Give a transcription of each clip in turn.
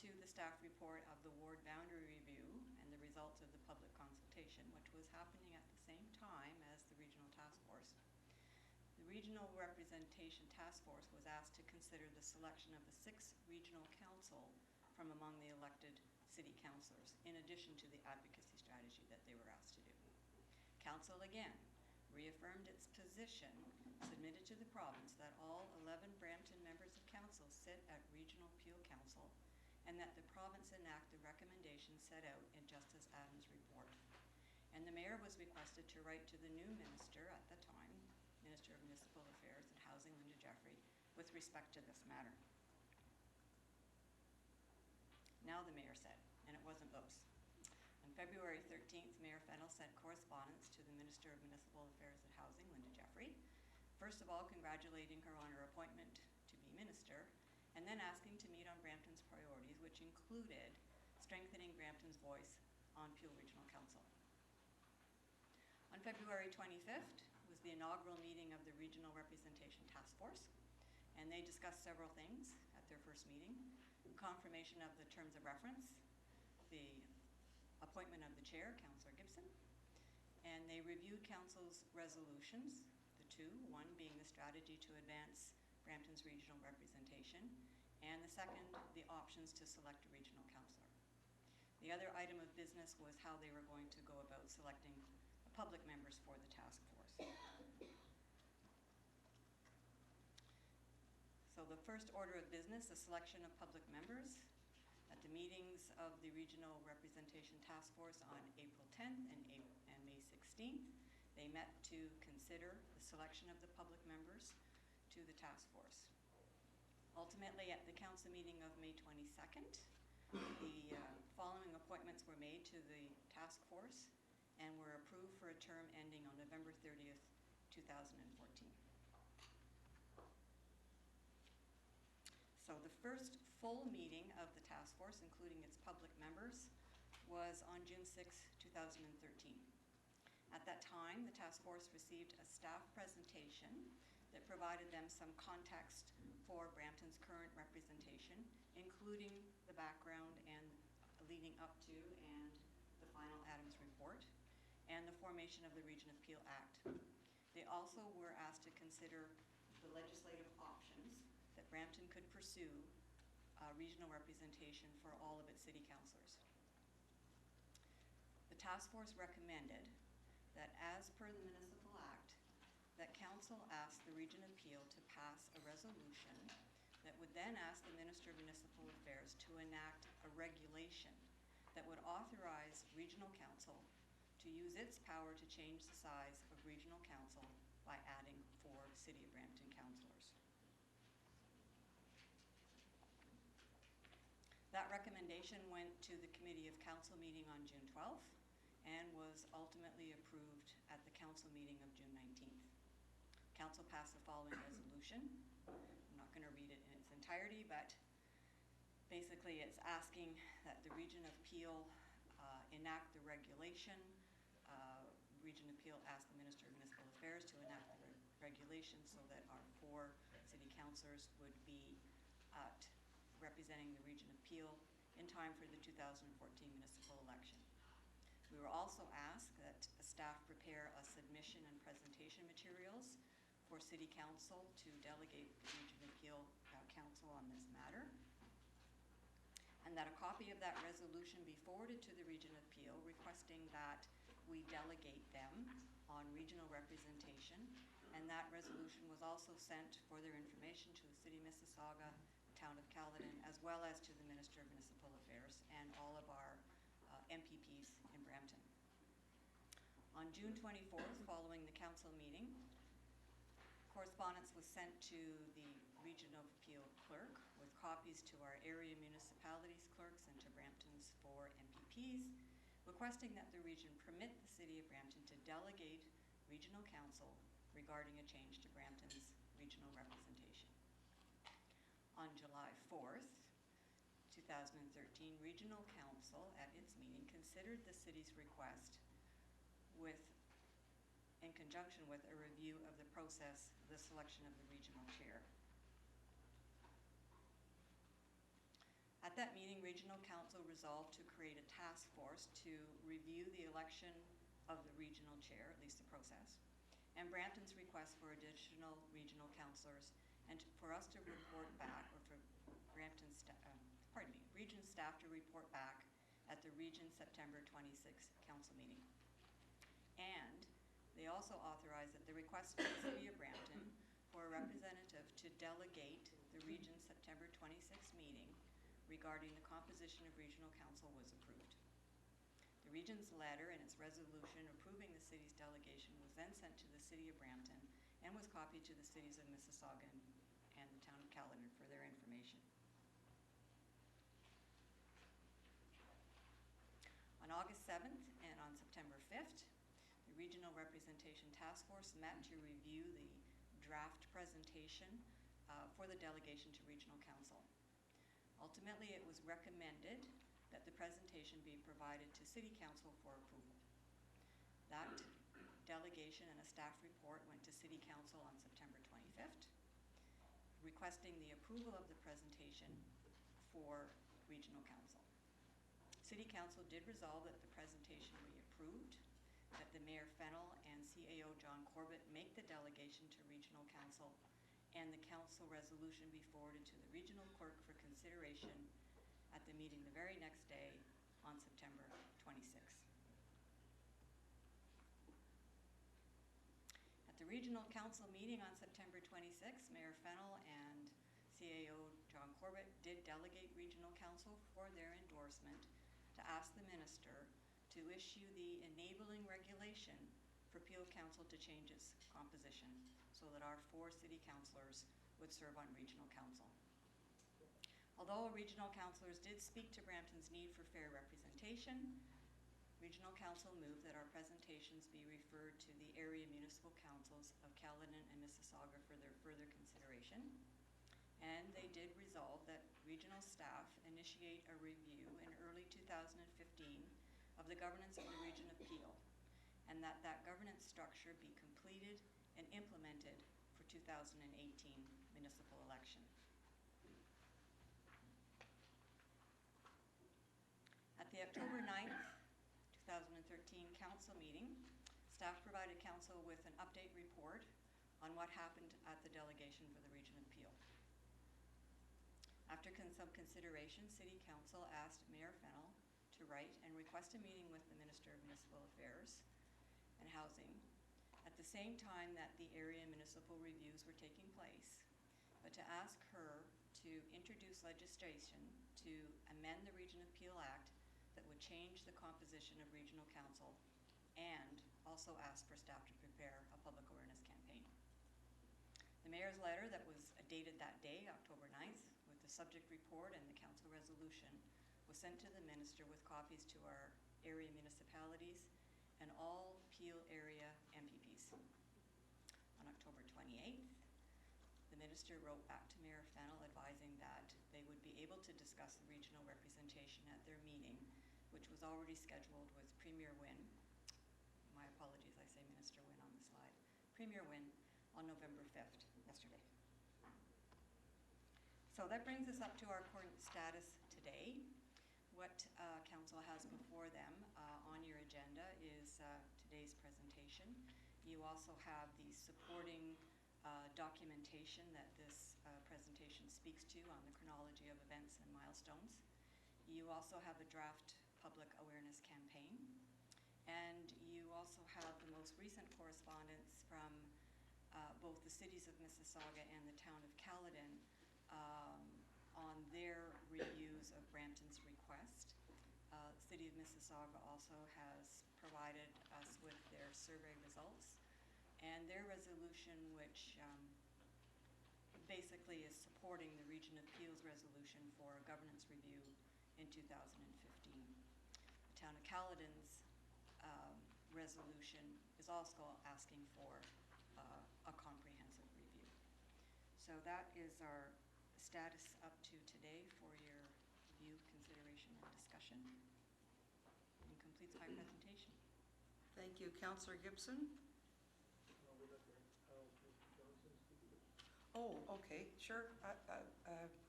to the staff report of the ward boundary review and the results of the public consultation, which was happening at the same time as the regional task force. The Regional Representation Task Force was asked to consider the selection of the 6 regional council from among the elected city councillors, in addition to the advocacy strategy that they were asked to do. Council again reaffirmed its position submitted to the province that all 11 Brampton members of council sit at Regional Appeal Council, and that the province enact the recommendations set out in Justice Adams' report. And the mayor was requested to write to the new minister at the time, Minister of Municipal Affairs and Housing, Linda Jeffrey, with respect to this matter. Now the mayor said, and it wasn't those. On February 13th, Mayor Fennell sent correspondence to the Minister of Municipal Affairs and Housing, Linda Jeffrey, first of all congratulating her on her appointment to be minister, and then asking to meet on Brampton's priorities, which included strengthening Brampton's voice on Peel Regional Council. On February 25th was the inaugural meeting of the Regional Representation Task Force, and they discussed several things at their first meeting: confirmation of the terms of reference, the appointment of the chair, Councillor Gibson, and they reviewed council's resolutions, the 2, one being the strategy to advance Brampton's regional representation, and the second, the options to select a regional councillor. The other item of business was how they were going to go about selecting public members for the task force. So the first order of business, the selection of public members. At the meetings of the Regional Representation Task Force on April 10th and May 16th, they met to consider the selection of the public members to the task force. Ultimately, at the council meeting of May 22nd, the following appointments were made to the task force and were approved for a term ending on November 30th, 2014. So the first full meeting of the task force, including its public members, was on June 6, 2013. At that time, the task force received a staff presentation that provided them some context for Brampton's current representation, including the background and leading up to and the final Adams report, and the formation of the Region of Peel Act. They also were asked to consider the legislative options that Brampton could pursue regional representation for all of its city councillors. The task force recommended that, as per the Municipal Act, that council ask the Region of Peel to pass a resolution that would then ask the Minister of Municipal Affairs to enact a regulation that would authorize regional council to use its power to change the size of regional council by adding 4 City of Brampton councillors. That recommendation went to the Committee of Council meeting on June 12th and was ultimately approved at the council meeting of June 19th. Council passed the following resolution. I'm not going to read it in its entirety, but basically it's asking that the Region of Peel enact the regulation. Region of Peel asked the Minister of Municipal Affairs to enact the regulation so that our 4 city councillors would be representing the Region of Peel in time for the 2014 municipal election. We were also asked that staff prepare a submission and presentation materials for City Council to delegate the Region of Peel Council on this matter, and that a copy of that resolution be forwarded to the Region of Peel, requesting that we delegate them on regional representation, and that resolution was also sent for their information to the City of Mississauga, Town of Caledon, as well as to the Minister of Municipal Affairs and all of our MPPs in Brampton. On June 24th, following the council meeting, correspondence was sent to the Region of Peel clerk with copies to our area municipalities clerks and to Brampton's 4 MPPs, requesting that the region permit the City of Brampton to delegate regional council regarding a change to Brampton's regional representation. On July 4th, 2013, Regional Council at its meeting considered the city's request in conjunction with a review of the process, the selection of the regional chair. At At that meeting, Regional Council resolved to create a task force to review the election of the regional chair, at least the process, and Brampton's request for additional regional councillors, and for us to report back, or for region staff to report back at the region September 26th council meeting. And they also authorized at the request of the City of Brampton for a representative to delegate the region September 26th meeting regarding the composition of regional council was approved. The region's letter and its resolution approving the city's delegation was then sent to the City of Brampton and was copied to the cities of Mississauga and the town of Caledon for their information. On August 7th and on September 5th, the Regional Representation Task Force met to review the draft presentation for the delegation to Regional Council. Ultimately, it was recommended that the presentation be provided to City Council for approval. That delegation and a staff report went to City Council on September 25th, requesting the approval of the presentation for Regional Council. City Council did resolve that the presentation be approved, that the Mayor Fennell and CAO John Corbett make the delegation to Regional Council, and the council resolution be forwarded to the regional clerk for consideration at the meeting the very next day on September 26th. At the regional council meeting on September 26th, Mayor Fennell and CAO John Corbett did delegate regional council for their endorsement to ask the minister to issue the enabling regulation for Peel Council to change its composition so that our 4 city councillors would serve on regional council. Although regional councillors did speak to Brampton's need for fair representation, Regional Council moved that our presentations be referred to the area municipal councils of Caledon and Mississauga for their further consideration. And they did resolve that regional staff initiate a review in early 2015 of the governance of the region of Peel, and that governance structure be completed and implemented for 2018 municipal election. At the October 9th, 2013 council meeting, staff provided council with an update report on what happened at the delegation for the region of Peel. After some consideration, City Council asked Mayor Fennell to write and request a meeting with the Minister of Municipal Affairs and Housing at the same time that the area municipal reviews were taking place, but to ask her to introduce legislation to amend the Region of Peel Act that would change the composition of Regional Council, and also ask for staff to prepare a public awareness campaign. The Mayor's letter that was dated that day, October 9th, with the subject report and the council resolution, was sent to the Minister with copies to our area municipalities and all Peel area MPPs. On October 28th, the Minister wrote back to Mayor Fennell advising that they would be able to discuss the regional representation at their meeting, which was already scheduled with Premier Wynne. My apologies, I say Minister Wynne on the slide. Premier Wynne on November 5th, yesterday. So that brings us up to our current status today. What Council has before them on your agenda is today's presentation. You also have the supporting documentation that this presentation speaks to on the chronology of events and milestones. You also have a draft public awareness campaign, and you also have the most recent correspondence from both the cities of Mississauga and the town of Caledon on their reviews of Brampton's request. The City of Mississauga also has provided us with their survey results and their resolution, which basically is supporting the Region of Peel's resolution for a governance review in 2015. The town of Caledon's resolution is also asking for a comprehensive review. So that is our status up to today for your review, consideration, and discussion, and completes my presentation. Thank you. Councillor Gibson? No, we got Mr. Johnson speaking. Oh, okay, sure.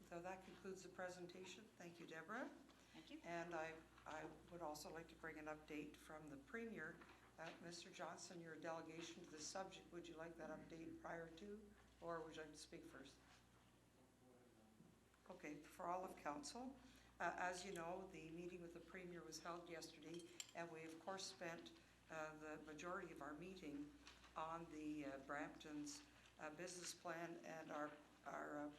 So that concludes the presentation. Thank you, Deborah. Thank you. And I would also like to bring an update from the Premier. Mr. Johnson, you're a delegation to this subject. Would you like that update prior to, or would you like to speak first? Okay, for all of council. As you know, the meeting with the Premier was held yesterday, and we of course spent the majority of our meeting on the Brampton's business plan and our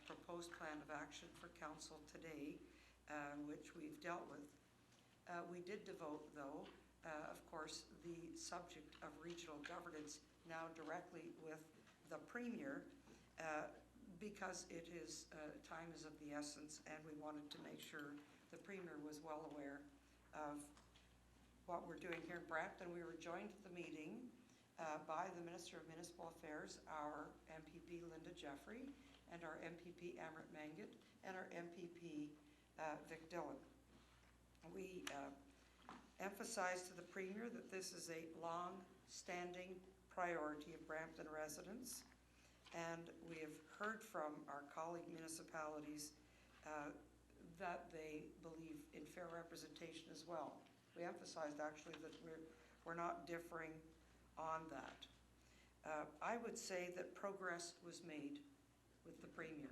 proposed plan of action for council today, which we've dealt with. We did devote, though, of course, the subject of regional governance now directly with the Premier, because it is time is of the essence, and we wanted to make sure the Premier was well aware of what we're doing here in Brampton. We were joined at the meeting by the Minister of Municipal Affairs, our MPP Linda Jeffrey, and our MPP Amrit Mangat, and our MPP Vic Dillon. We emphasized to the Premier that this is a long-standing priority of Brampton residents, and we have heard from our colleague municipalities that they believe in fair representation as well. We emphasized actually that we're not differing on that. I would say that progress was made with the Premier,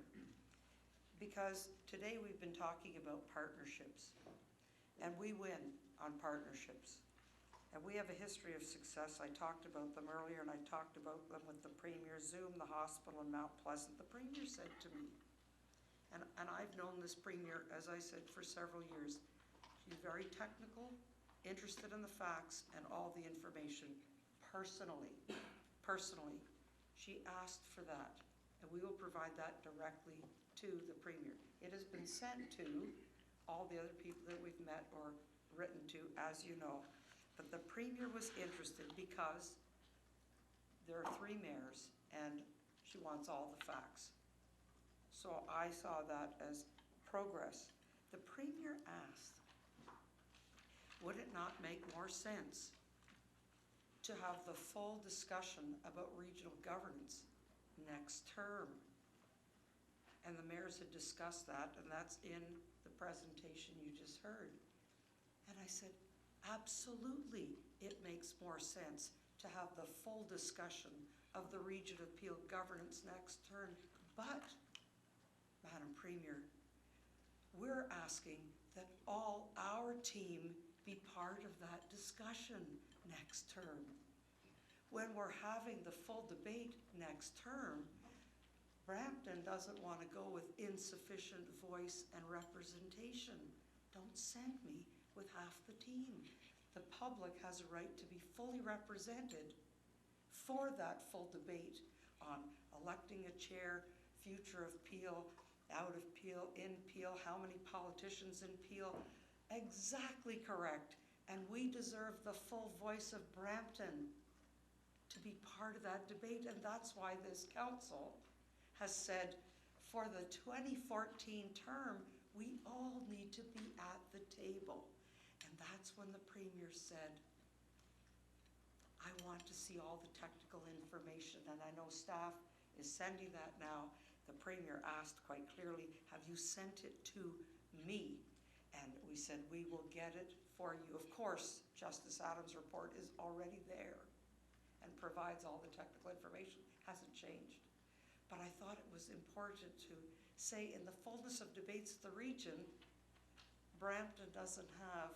because today we've been talking about partnerships, and we win on partnerships. And we have a history of success. I talked about them earlier, and I talked about them with the Premier, Zoom, the hospital, and Mount Pleasant. The Premier said to me, and I've known this Premier, as I said, for several years, she's very technical, interested in the facts and all the information. Personally, she asked for that, and we will provide that directly to the Premier. It has been sent to all the other people that we've met or written to, as you know. But the Premier was interested because there are 3 mayors, and she wants all the facts. So I saw that as progress. The Premier asked, would it not make more sense to have the full discussion about regional governance next term? And the mayors had discussed that, and that's in the presentation you just heard. And I said, absolutely, it makes more sense to have the full discussion of the region of Peel governance next term. But, Madam Premier, we're asking that all our team be part of that discussion next term. When we're having the full debate next term, Brampton doesn't want to go with insufficient voice and representation. Don't send me with half the team. The public has a right to be fully represented for that full debate on electing a chair, future of Peel, out of Peel, in Peel, how many politicians in Peel. Exactly correct. And we deserve the full voice of Brampton to be part of that debate. And that's why this council has said for the 2014 term, we all need to be at the table. And that's when the Premier said, I want to see all the technical information, and I know staff is sending that now. The Premier asked quite clearly, have you sent it to me? And we said, we will get it for you. Of course, Justice Adams' report is already there and provides all the technical information, hasn't changed. But I thought it was important to say, in the fullness of debates at the region, Brampton doesn't have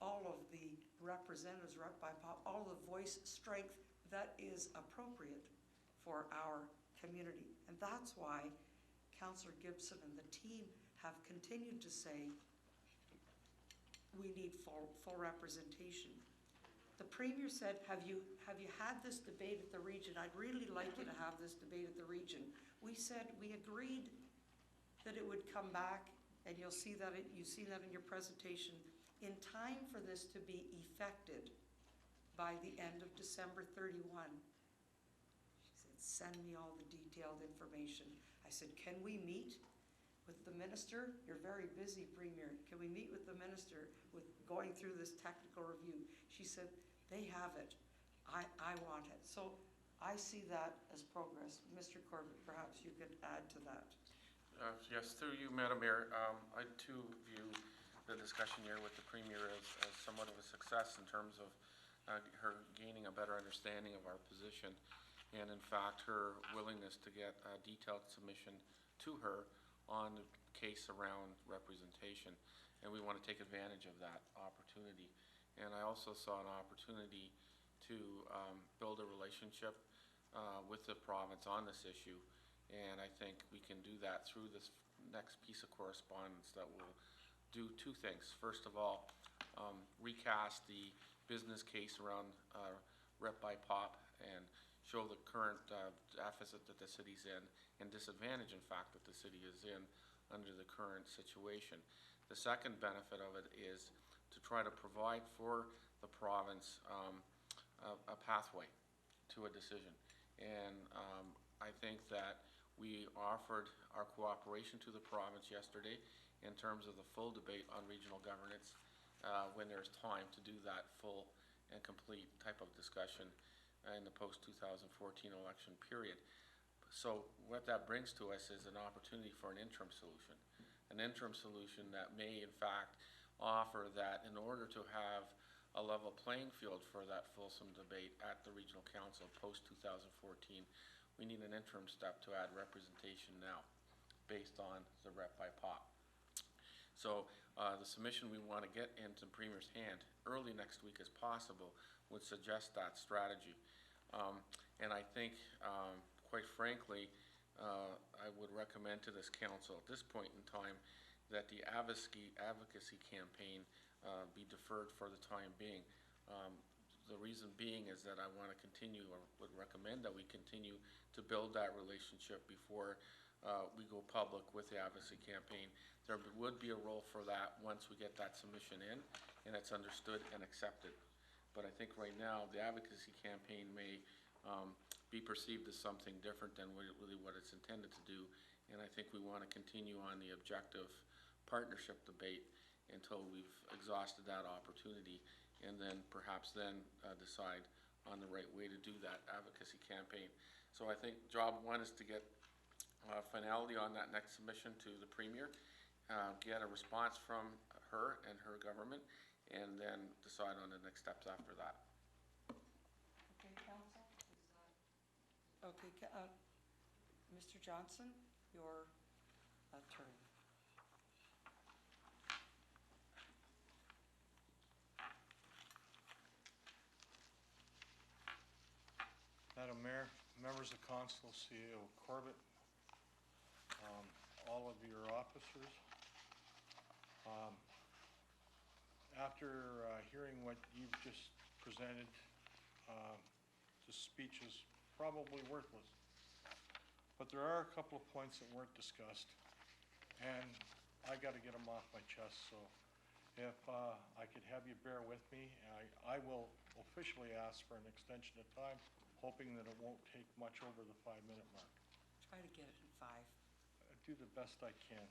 all of the representatives, all the voice strength that is appropriate for our community. And that's why Councillor Gibson and the team have continued to say we need full representation. The Premier said, have you had this debate at the region? I'd really like you to have this debate at the region. We said, we agreed that it would come back, and you'll see that you see that in your presentation, in time for this to be effected by the end of December 31. She said, send me all the detailed information. I said, can we meet with the minister? You're very busy, Premier. Can we meet with the minister with going through this technical review? She said, they have it. I want it. So I see that as progress. Mr. Corbett, perhaps you could add to that. Yes, through you, Madam Mayor. I too view the discussion here with the Premier as somewhat of a success in terms of her gaining a better understanding of our position, and in fact, her willingness to get a detailed submission to her on the case around representation. And we want to take advantage of that opportunity. And I also saw an opportunity to build a relationship with the province on this issue. And I think we can do that through this next piece of correspondence that will do two things. First of all, recast the business case around rep by pop and show the current deficit that the city's in and disadvantage, in fact, that the city is in under the current situation. The second benefit of it is to try to provide for the province a pathway to a decision. And I think that we offered our cooperation to the province yesterday in terms of the full debate on regional governance when there's time to do that full and complete type of discussion in the post-2014 election period. So what that brings to us is an opportunity for an interim solution that may in fact offer that in order to have a level playing field for that fulsome debate at the regional council post-2014, we need an interim step to add representation now based on the rep by pop. So the submission we want to get into Premier's hand early next week as possible would suggest that strategy. And I think, quite frankly, I would recommend to this council at this point in time that the advocacy campaign be deferred for the time being. The reason being is that I want to continue, or would recommend that we continue to build that relationship before we go public with the advocacy campaign. There would be a role for that once we get that submission in and it's understood and accepted. But I think right now the advocacy campaign may be perceived as something different than really what it's intended to do. And I think we want to continue on the objective partnership debate until we've exhausted that opportunity, and then perhaps decide on the right way to do that advocacy campaign. So I think job one is to get finality on that next submission to the Premier, get a response from her and her government, and then decide on the next steps after that. Okay, council? Okay, Mr. Johnson, your turn. Madam Mayor, members of council, CEO Corbett, all of your officers. After hearing what you've just presented, the speech is probably worthless. But there are a couple of points that weren't discussed, and I got to get them off my chest. So if I could have you bear with me, I will officially ask for an extension of time, hoping that it won't take much over the 5-minute mark. Try to get it in 5. I do the best I can.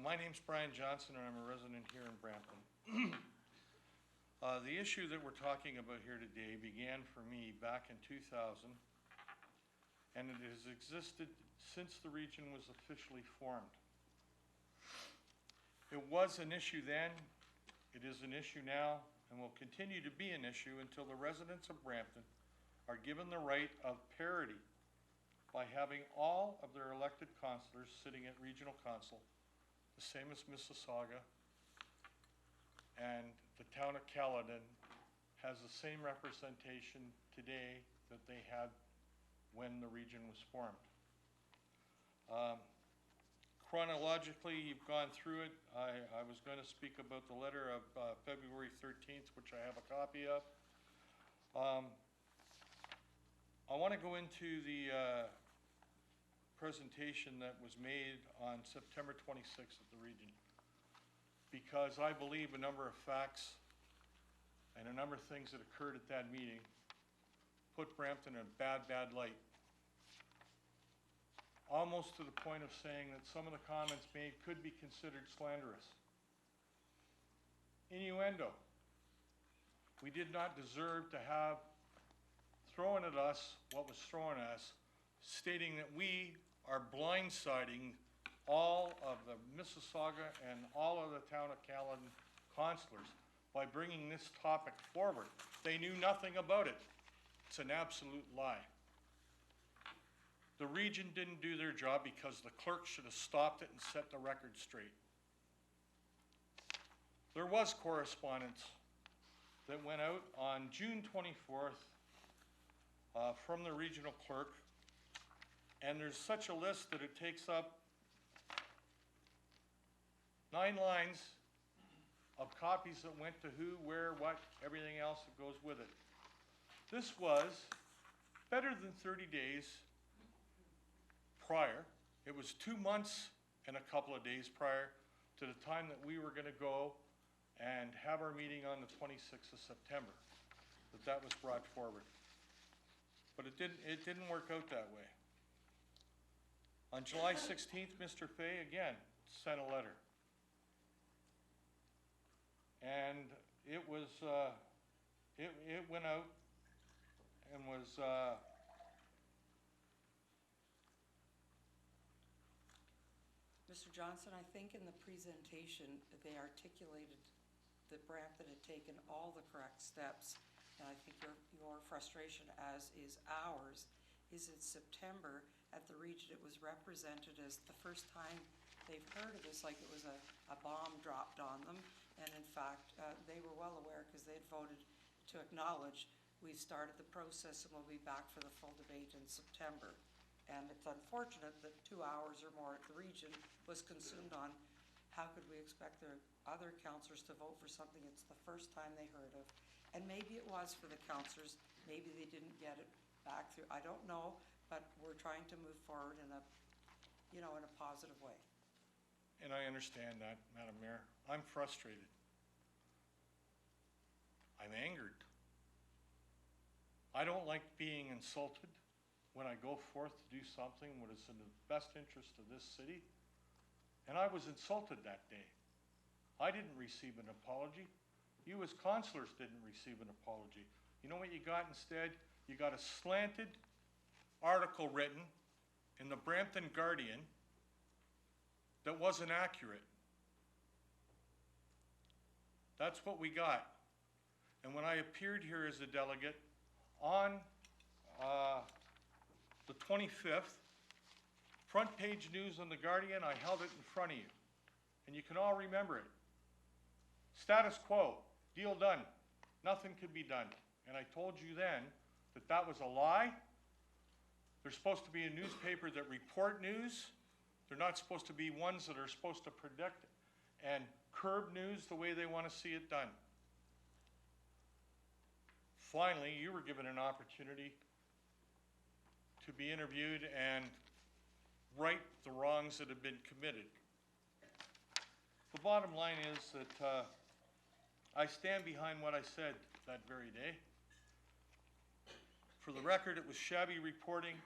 My name's Brian Johnson, and I'm a resident here in Brampton. The issue that we're talking about here today began for me back in 2000, and it has existed since the region was officially formed. It was an issue then, it is an issue now, and will continue to be an issue until the residents of Brampton are given the right of parity by having all of their elected councillors sitting at regional council, the same as Mississauga, and the town of Caledon has the same representation today that they had when the region was formed. Chronologically, you've gone through it. I was going to speak about the letter of February 13th, which I have a copy of. I want to go into the presentation that was made on September 26th at the region, because I believe a number of facts and a number of things that occurred at that meeting put Brampton in a bad light. Almost to the point of saying that some of the comments made could be considered slanderous. Innuendo. We did not deserve to have thrown at us what was thrown at us, stating that we are blindsiding all of the Mississauga and all of the town of Caledon councillors by bringing this topic forward. They knew nothing about it. It's an absolute lie. The region didn't do their job because the clerk should have stopped it and set the record straight. There was correspondence that went out on June 24th from the regional clerk, and there's such a list that it takes up 9 lines of copies that went to who, where, what, everything else that goes with it. This was better than 30 days prior. It was 2 months and a couple of days prior to the time that we were going to go and have our meeting on the 26th of September that was brought forward. But it didn't work out that way. On July 16th, Mr. Fay again sent a letter. And it was, it went out and was, Mr. Johnson, I think in the presentation, they articulated that Brampton had taken all the correct steps. And I think your frustration, as is ours, is in September at the region, it was represented as the first time they've heard of this, like it was a bomb dropped on them. And in fact, they were well aware because they had voted to acknowledge we've started the process and we'll be back for the full debate in September. And it's unfortunate that 2 hours or more at the region was consumed on how could we expect their other councillors to vote for something it's the first time they heard of. And maybe it was for the councillors, maybe they didn't get it back through, I don't know, but we're trying to move forward in a, in a positive way. and I understand that, Madam Mayor. I'm frustrated. I'm angered. I don't like being insulted when I go forth to do something what is in the best interest of this city. And I was insulted that day. I didn't receive an apology. You as councillors didn't receive an apology. You know what you got instead? You got a slanted article written in the Brampton Guardian that wasn't accurate. That's what we got. And when I appeared here as a delegate on the 25th, front page news on the Guardian, I held it in front of you. And you can all remember it. Status quo, deal done. Nothing could be done. And I told you then that that was a lie. There's supposed to be a newspaper that report news. They're not supposed to be ones that are supposed to predict and curb news the way they want to see it done. Finally, you were given an opportunity to be interviewed and right the wrongs that have been committed. The bottom line is that I stand behind what I said that very day. For the record, it was shabby reporting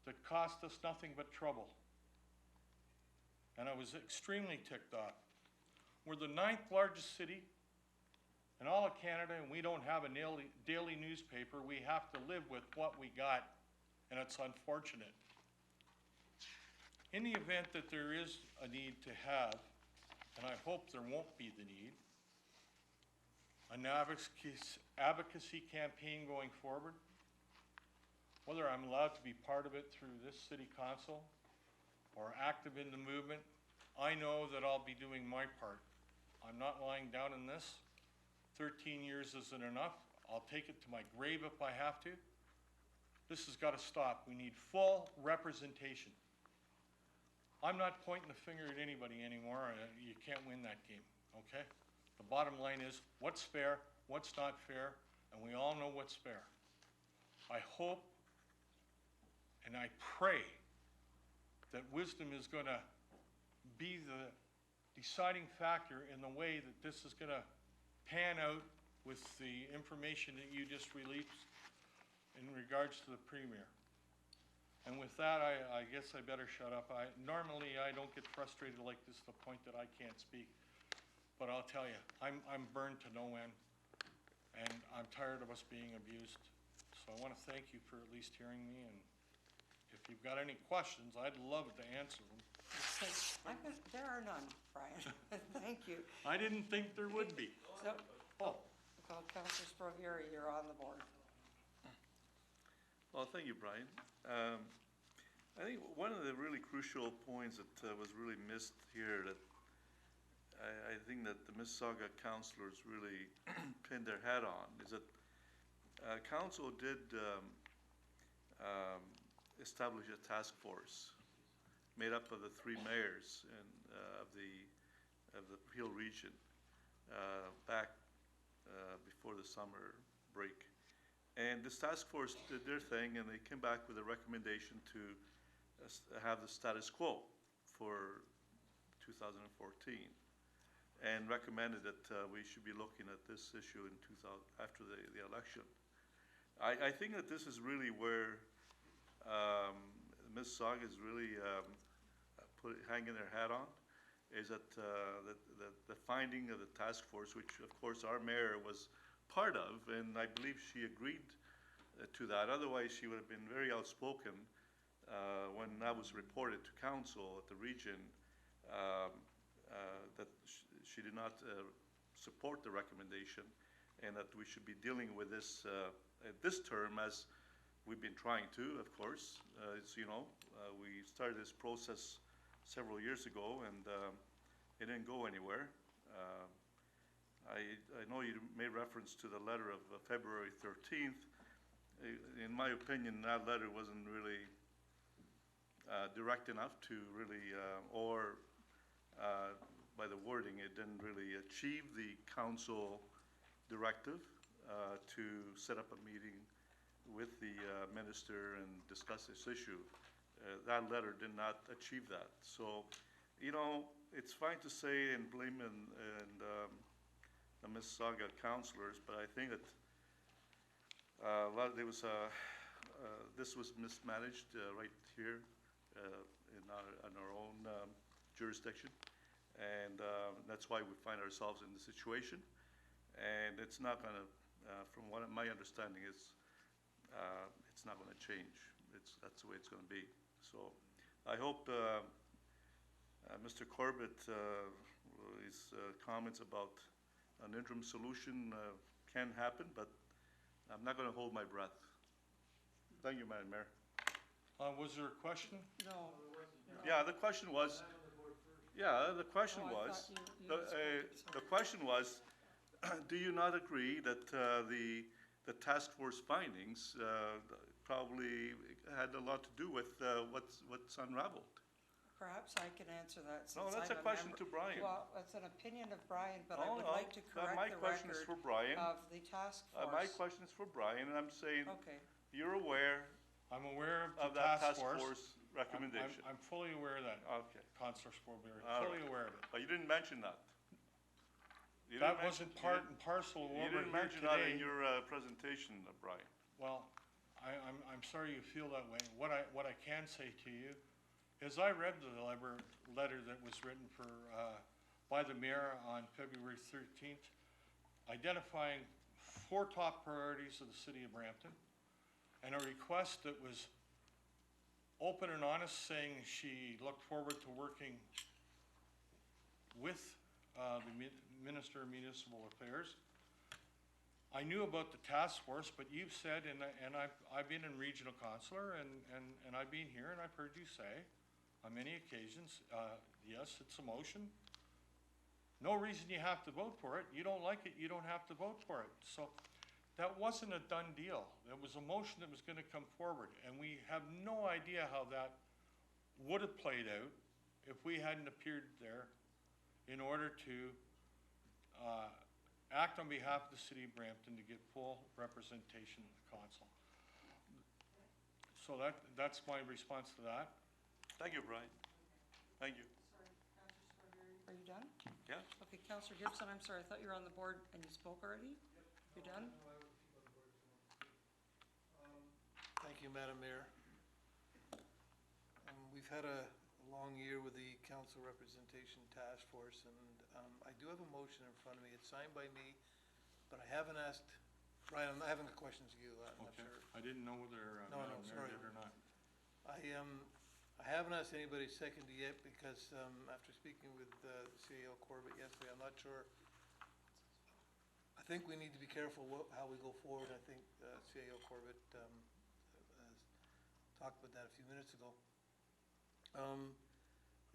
that cost us nothing but trouble. And I was extremely ticked off. We're the 9th largest city in all of Canada, and we don't have a daily newspaper. We have to live with what we got, and it's unfortunate. In the event that there is a need to have, and I hope there won't be the need, an advocacy campaign going forward, whether I'm allowed to be part of it through this city council or active in the movement, I know that I'll be doing my part. I'm not lying down in this. 13 years isn't enough. I'll take it to my grave if I have to. This has got to stop. We need full representation. I'm not pointing the finger at anybody anymore. You can't win that game, okay? The bottom line is what's fair, what's not fair, and we all know what's fair. I hope and I pray that wisdom is going to be the deciding factor in the way that this is going to pan out with the information that you just released in regards to the Premier. And with that, I guess I better shut up. Normally I don't get frustrated like this to the point that I can't speak. But I'll tell you, I'm burned to no end, and I'm tired of us being abused. So I want to thank you for at least hearing me, and if you've got any questions, I'd love to answer them. There are none, Brian. Thank you. I didn't think there would be. So, Oh, well, Councillor Sprovieri, you're on the board. Well, thank you, Brian. I think one of the really crucial points that was really missed here, that I think that the Mississauga councillors really pinned their hat on, is that council did establish a task force made up of the 3 mayors of the Peel region back before the summer break. And this task force did their thing, and they came back with a recommendation to have the status quo for 2014, and recommended that we should be looking at this issue in after the election. I think that this is really where Mississauga is really hanging their hat on, is that the finding of the task force, which of course our mayor was part of, and I believe she agreed to that. Otherwise, she would have been very outspoken when that was reported to council at the region, that she did not support the recommendation, and that we should be dealing with this at this term, as we've been trying to, of course. As you know, we started this process several years ago, and it didn't go anywhere. I know you made reference to the letter of February 13th. In my opinion, that letter wasn't really direct enough to really, or by the wording, it didn't really achieve the council directive to set up a meeting with the minister and discuss this issue. That letter did not achieve that. So, you know, it's fine to say and blame the Mississauga councillors, but I think that this was mismanaged right here in our own jurisdiction, and that's why we find ourselves in this situation. And it's not going to, from what my understanding is, it's not going to change. That's the way it's going to be. So I hope Mr. Corbett, his comments about an interim solution can happen, but I'm not going to hold my breath. Thank you, Madam Mayor. Was there a question? No. Yeah, the question was. Yeah, the question was. The question was, do you not agree that the task force findings probably had a lot to do with what's unraveled? Perhaps I can answer that. No, since that's I'm a question member. to Brian. Well, that's an opinion of Brian, but I No, would no, like to correct my the question is for record Brian. of the task force. My question is for Brian, and I'm saying, Okay. you're aware I'm aware of of the that task task force. force recommendation? I'm fully aware of that, Okay, Councillor Sprovieri, All fully right. aware of it. but you didn't mention that. You That didn't wasn't mention- part and parcel of You what we're didn't here mention that in today. your presentation, Brian. Well, I'm sorry you feel that way. What I can say to you is I read the letter that was written by the mayor on February 13th, identifying 4 top priorities of the city of Brampton, and a request that was open and honest, saying she looked forward to working with the Minister of Municipal Affairs. I knew about the task force, but you've said, and I've been in regional councillor, and I've been here, and I've heard you say on many occasions, yes, it's a motion. No reason you have to vote for it. You don't like it, you don't have to vote for it. So that wasn't a done deal. There was a motion that was going to come forward, and we have no idea how that would have played out if we hadn't appeared there in order to act on behalf of the city of Brampton to get full representation in the council. So that's my response to that. Thank you, Brian. Thank you. Are you done? Yeah? Okay, Councillor Gibson, I'm sorry, I thought you were on the board and you spoke already? You're done? Thank you, Madam Mayor. We've had a long year with the Council Representation Task Force, and I do have a motion in front of me. It's signed by me, but I haven't asked, Brian, I haven't got questions to you. I'm not Okay. sure. I didn't know whether No, Madam Mayor sorry. did or not. I haven't asked anybody to second it yet because after speaking with CAO Corbett yesterday, I'm not sure. I think we need to be careful how we go forward. I think CAO Corbett has talked about that a few minutes ago.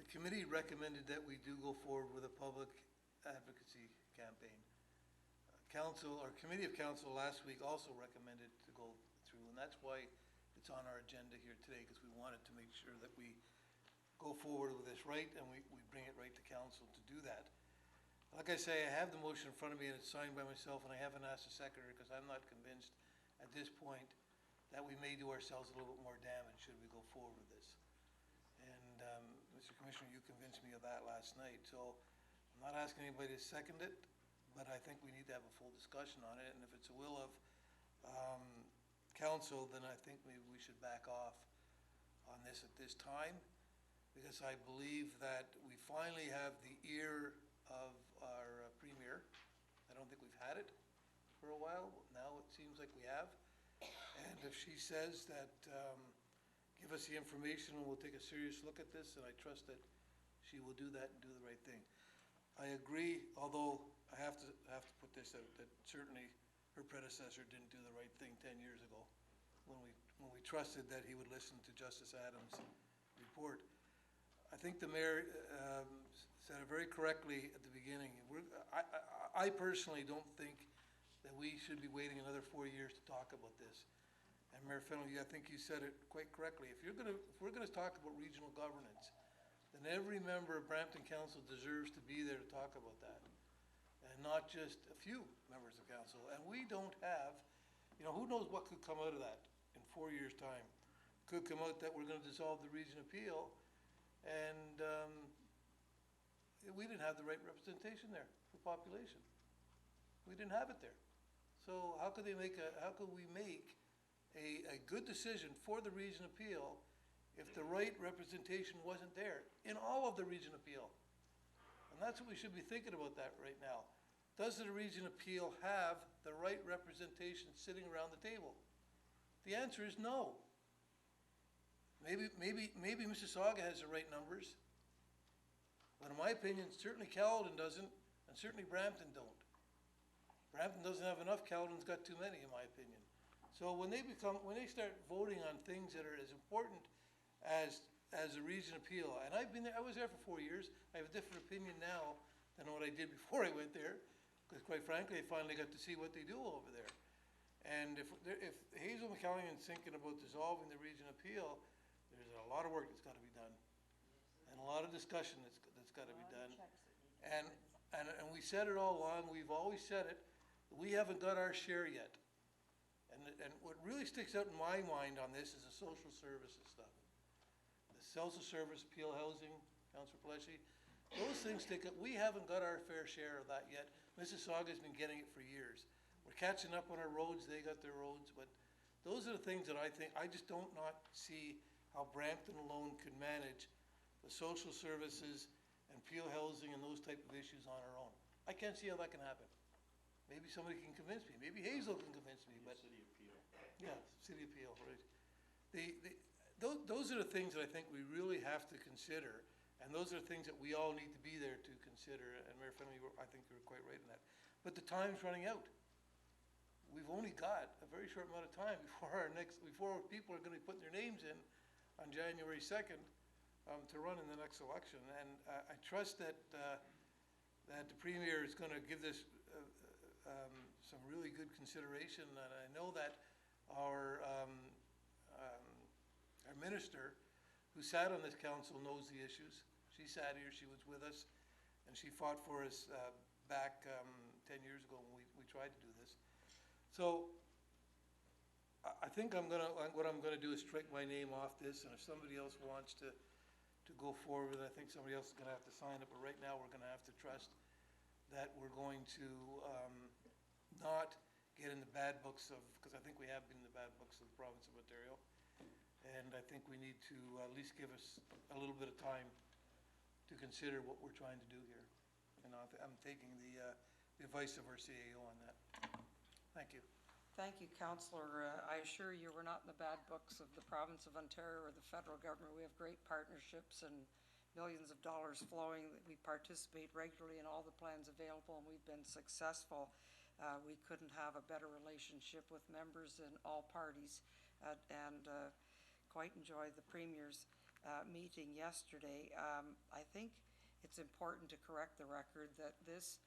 The committee recommended that we do go forward with a public advocacy campaign. Our committee of council last week also recommended to go through, and that's why it's on our agenda here today, because we wanted to make sure that we go forward with this right, and we bring it right to council to do that. Like I say, I have the motion in front of me, and it's signed by myself, and I haven't asked the secretary, because I'm not convinced at this point that we may do ourselves a little bit more damage should we go forward with this. And, Mr. Commissioner, you convinced me of that last night, so I'm not asking anybody to second it, but I think we need to have a full discussion on it, and if it's a will of council, then I think maybe we should back off on this at this time, because I believe that we finally have the ear of our premier. I don't think we've had it for a while. Now it seems like we have. And if she says that, give us the information and we'll take a serious look at this, and I trust that she will do that and do the right thing. I agree, although I have to put this out, that certainly her predecessor didn't do the right thing 10 years ago when we trusted that he would listen to Justice Adams' report. I think the mayor said it very correctly at the beginning. I personally don't think that we should be waiting another 4 years to talk about this. And Mayor Fennelly, I think you said it quite correctly. If we're gonna talk about regional governance, then every member of Brampton Council deserves to be there to talk about that. And not just a few members of council. And we don't have, who knows what could come out of that in 4 years' time. Could come out that we're gonna dissolve the region appeal, and we didn't have the right representation there for population. We didn't have it there. So how could we make a good decision for the region appeal if the right representation wasn't there in all of the region appeal? And that's what we should be thinking about that right now. Does the region appeal have the right representation sitting around the table? The answer is no. Maybe Mississauga has the right numbers, but in my opinion, certainly Caledon doesn't, and certainly Brampton don't. Brampton doesn't have enough, Caledon's got too many, in my opinion. So when they start voting on things that are as important as a region appeal, and I was there for 4 years, I have a different opinion now than what I did before I went there, because quite frankly, I finally got to see what they do over there. And if Hazel McCalligan's thinking about dissolving the region appeal, there's a lot of work that's got to be done, and a lot of discussion that's got to be done. And we said it all along. We've always said it. We haven't got our share yet. And what really sticks out in my mind on this is the social services stuff. The social service, appeal housing, Councillor Pleshy, those things stick out. We haven't got our fair share of that yet. Mississauga's been getting it for years. We're catching up on our roads. They got their roads, but those are the things that I think, I just don't not see how Brampton alone could manage the social services and appeal housing and those type of issues on our own. I can't see how that can happen. Maybe somebody can convince me. Maybe Hazel can convince me, but. City appeal. Yeah, city appeal, right. Those are the things that I think we really have to consider, and those are the things that we all need to be there to consider, and Mayor Fennelly, I think you're quite right in that. But the time's running out. We've only got a very short amount of time before people are gonna be putting their names in on January 2nd to run in the next election. And I trust that the Premier is gonna give this some really good consideration, and I know that our minister, who sat on this council, knows the issues. She sat here, she was with us, and she fought for us back 10 years ago when we tried to do this. So I think what I'm gonna do is strike my name off this, and if somebody else wants to go forward, I think somebody else is gonna have to sign it, but right now we're gonna have to trust that we're going to not get in the bad books of, because I think we have been in the bad books of the province of Ontario, and I think we need to at least give us a little bit of time to consider what we're trying to do here. And I'm taking the advice of our CAO on that. Thank you. Thank you, Councillor. I assure you, we're not in the bad books of the province of Ontario or the federal government. We have great partnerships and millions of dollars flowing. We participate regularly in all the plans available, and we've been successful. We couldn't have a better relationship with members in all parties, and quite enjoyed the Premier's meeting yesterday. I think it's important to correct the record that this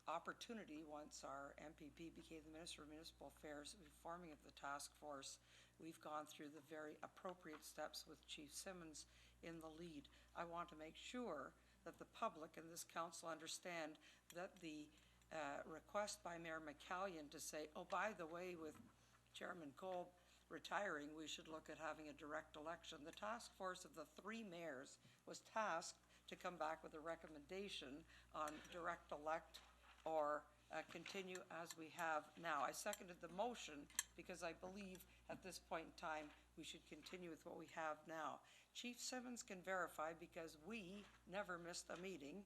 opportunity, once our MPP became the Minister of Municipal Affairs, forming of the task force, we've gone through the very appropriate steps with Chief Simmons in the lead. I want to make sure that the public and this council understand that the request by Mayor McCallion to say, oh, by the way, with Chairman Kolb retiring, we should look at having a direct election. The task force of the 3 mayors was tasked to come back with a recommendation on direct elect or continue as we have now. I seconded the motion because I believe at this point in time we should continue with what we have now. Chief Simmons can verify because we never missed a meeting,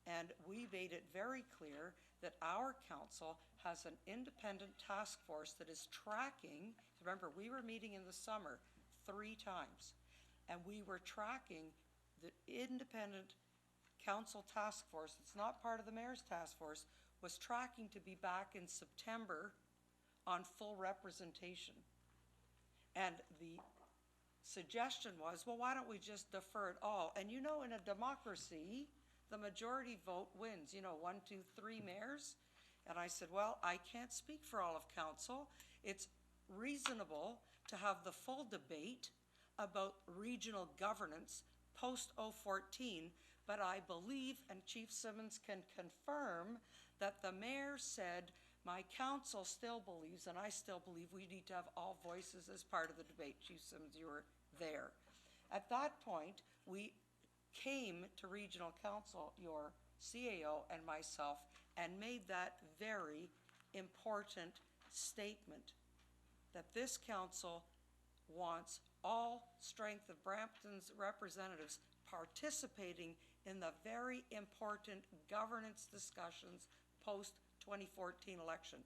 and we made it very clear that our council has an independent task force that is tracking. Remember, we were meeting in the summer 3 times, and we were tracking the independent council task force. It's not part of the mayor's task force, was tracking to be back in September on full representation. And the suggestion was, well, why don't we just defer it all? And you know, in a democracy, the majority vote wins, 1, 2, 3 mayors. And I said, well, I can't speak for all of council. It's reasonable to have the full debate about regional governance post 014, but I believe, and Chief Simmons can confirm, that the mayor said, my council still believes, and I still believe, we need to have all voices as part of the debate. Chief Simmons, you were there. At that point, we came to regional council, your CAO and myself, and made that very important statement that this council wants all strength of Brampton's representatives participating in the very important governance discussions post-2014 election.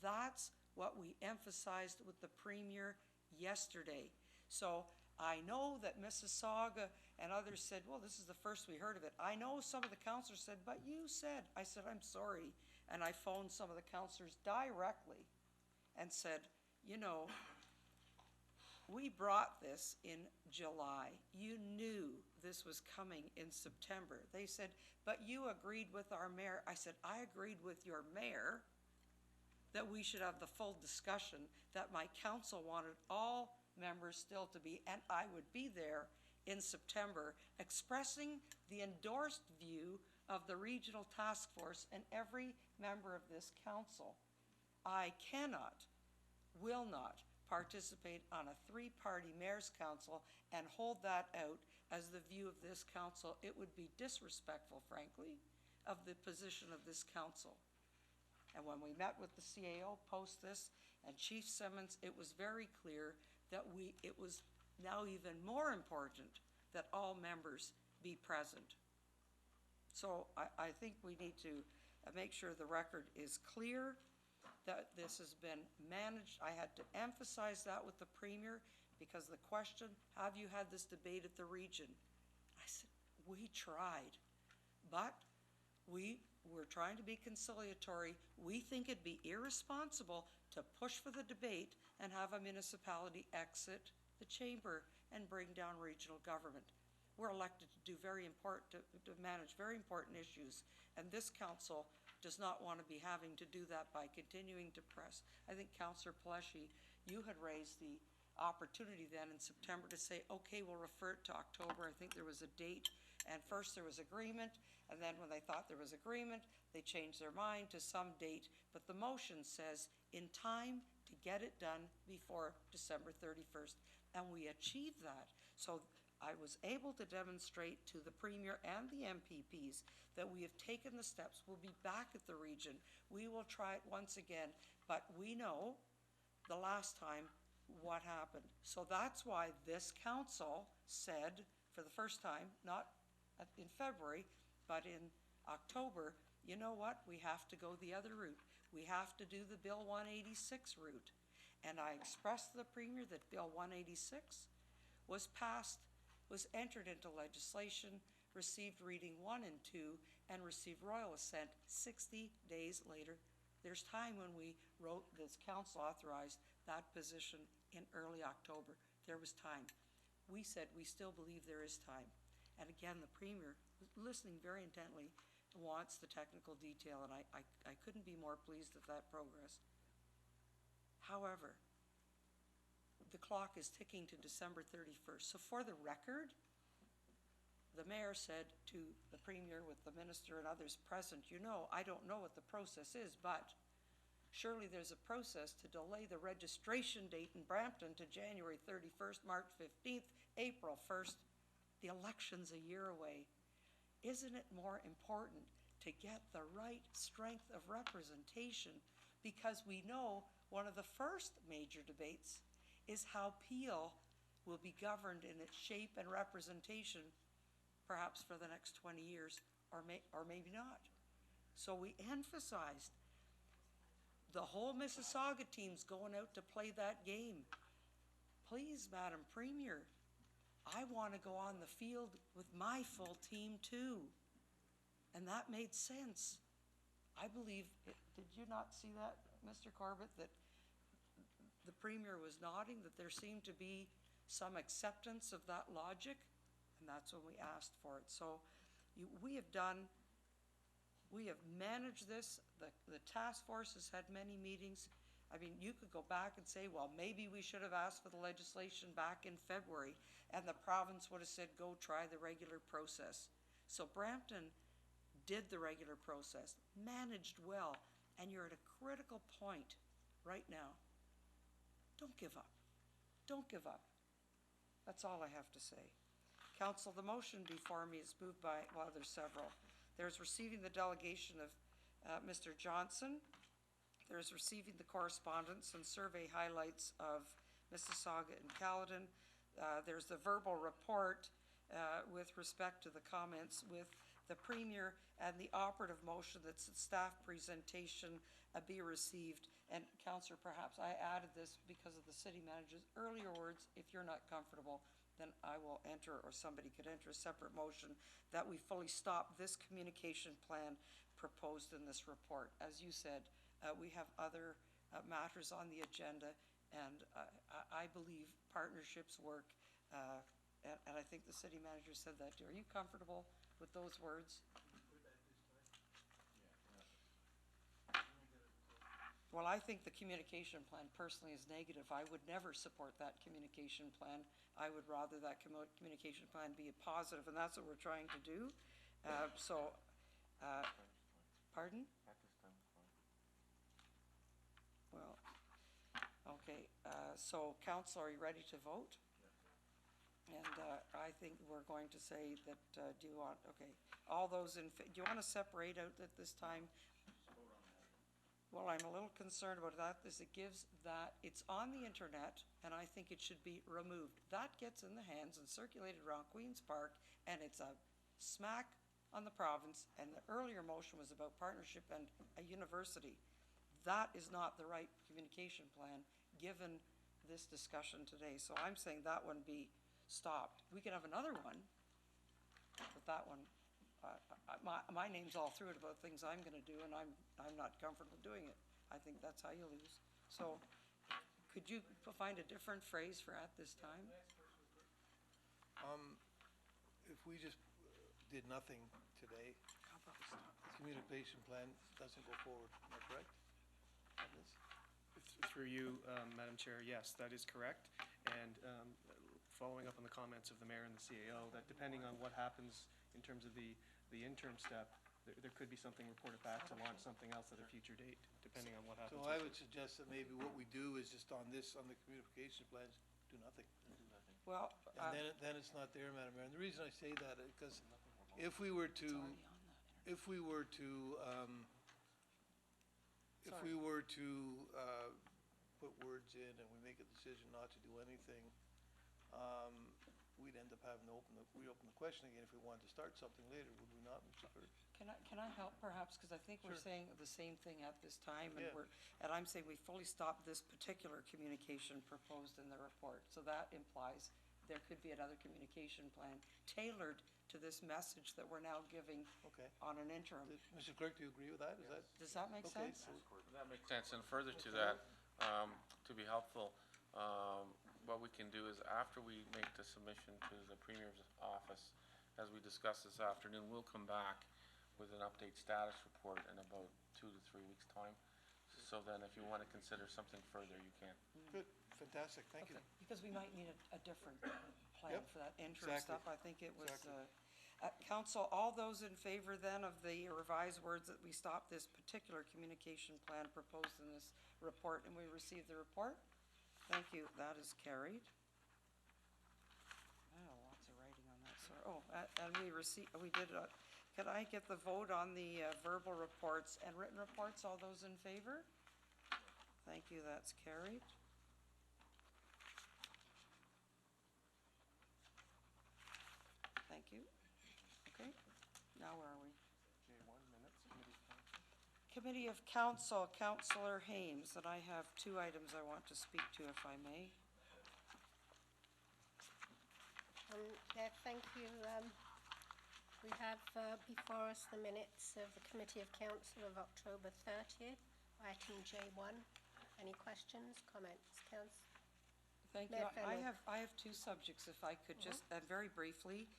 That's what we emphasized with the Premier yesterday. So I know that Mississauga and others said, well, this is the first we heard of it. I know some of the councillors said, but you said. I said, I'm sorry. And I phoned some of the councillors directly and said, we brought this in July. You knew this was coming in September. They said, but you agreed with our mayor. I said, I agreed with your mayor that we should have the full discussion, that my council wanted all members still to be, and I would be there in September, expressing the endorsed view of the regional task force and every member of this council. I cannot, will not participate on a 3-party mayor's council and hold that out as the view of this council. It would be disrespectful, frankly, of the position of this council. And when we met with the CAO post this and Chief Simmons, it was very clear that it was now even more important that all members be present. So I think we need to make sure the record is clear that this has been managed. I had to emphasize that with the Premier because the question, have you had this debate at the region? I said, we tried, but we were trying to be conciliatory. We think it'd be irresponsible to push for the debate and have a municipality exit the chamber and bring down regional government. We're elected to do to manage very important issues, and this council does not want to be having to do that by continuing to press. I think Councillor Pleshy, you had raised the opportunity then in September to say, okay, we'll refer it to October. I think there was a date, and first there was agreement, and then when they thought there was agreement, they changed their mind to some date, but the motion says in time to get it done before December 31st, and we achieved that. So I was able to demonstrate to the Premier and the MPPs that we have taken the steps. We'll be back at the region. We will try it once again, but we know the last time what happened. So that's why this council said for the first time, not in February, but in October, you know what, we have to go the other route. We have to do the Bill 186 route. And I expressed to the Premier that Bill 186 was passed, was entered into legislation, received reading 1 and 2, and received royal assent 60 days later. There's time when we wrote this, council authorized that position in early October. There was time. We said we still believe there is time. And again, the Premier, listening very intently, wants the technical detail, and I couldn't be more pleased with that progress. However, the clock is ticking to December 31st. So for the record, the mayor said to the Premier with the minister and others present, you know, I don't know what the process is, but surely there's a process to delay the registration date in Brampton to January 31st, March 15th, April 1st. The election's a year away. Isn't it more important to get the right strength of representation? Because we know one of the first major debates is how Peel will be governed in its shape and representation, perhaps for the next 20 years, or maybe not. So we emphasized the whole Mississauga team's going out to play that game. Please, Madam Premier, I want to go on the field with my full team too. And that made sense. I believe, did you not see that, Mr. Corbett, that the Premier was nodding, that there seemed to be some acceptance of that logic? And that's when we asked for it. So we have managed this. The task force has had many meetings. I mean, you could go back and say, well, maybe we should have asked for the legislation back in February, and the province would have said, go try the regular process. So Brampton did the regular process, managed well, and you're at a critical point right now. Don't give up. Don't give up. That's all I have to say. Council, the motion before me is moved by, well, there's several. There's receiving the delegation of Mr. Johnson. There's receiving the correspondence and survey highlights of Mississauga and Caledon. There's the verbal report with respect to the comments with the Premier, and the operative motion that's a staff presentation be received. And Councillor, perhaps I added this because of the city manager's earlier words. If you're not comfortable, then I will enter, or somebody could enter a separate motion that we fully stop this communication plan proposed in this report. As you said, we have other matters on the agenda, and I believe partnerships work, and I think the city manager said that too. Are you comfortable with those words? Well, I think the communication plan personally is negative. I would never support that communication plan. I would rather that communication plan be a positive, and that's what we're trying to do. Pardon? At this time, it's fine. Well, okay, so council, are you ready to vote? And I think we're going to say that, do you want, okay, all those do you want to separate out at this time? Well, I'm a little concerned about that, is it gives that, it's on the internet, and I think it should be removed. That gets in the hands and circulated around Queen's Park, and it's a smack on the province, and the earlier motion was about partnership and a university. That is not the right communication plan, given this discussion today. So I'm saying that one be stopped. We can have another one, but that one, my name's all through it about things I'm gonna do, and I'm not comfortable doing it. I think that's how you lose. So, could you find a different phrase for at this time? If we just did nothing today, How about we stop? the communication plan doesn't go forward, am I correct? On this? Through you, Madam Chair, yes, that is correct. And following up on the comments of the mayor and the CAO, that depending on what happens in terms of the interim step, there could be something reported back to launch something else at a future date, depending on what happens. So I would suggest that maybe what we do is just on this, on the communication plans, do nothing. Well, And then it's not there, Madam Mayor. And the reason I say that is because if we were to, if we were to, put words in and we make a decision not to do anything, we'd end up having to reopen the question again if we wanted to start something later, would we not, Mr. Clerk? can I help perhaps, because I think we're Sure. saying the same thing at this time, and Yeah. I'm saying we fully stop this particular communication proposed in the report. So that implies there could be another communication plan tailored to this message that we're now giving Okay. on an interim. Mr. Clerk, do you agree with that? Is that? Does that make Okay, sense? so That makes sense, and further to that, to be helpful, what we can do is after we make the submission to the Premier's office, as we discussed this afternoon, we'll come back with an update status report in about 2 to 3 weeks' time. So then if you want to consider something further, you can. Good, fantastic, thank you. Okay, because we might need a different plan Yep, for that interim exactly, stuff. I think it was, exactly. council, all those in favor then of the revised words that we stop this particular communication plan proposed in this report, and we receive the report? Thank you, that is carried. Oh, lots of writing on that, sorry. Oh, and we did, could I get the vote on the verbal reports and written reports? All those in favor? Thank you, that's carried. Thank you. Okay, now where are we? J1, minutes, committee of council. Committee of Council, Councillor Hames, and I have 2 items I want to speak to, if I may. Yeah, thank you. We have before us the minutes of the Committee of Council of October 30th, item J1. Any questions, comments, Council? Thank you. Mayor Fenwick. I have 2 subjects, if I could just, very briefly.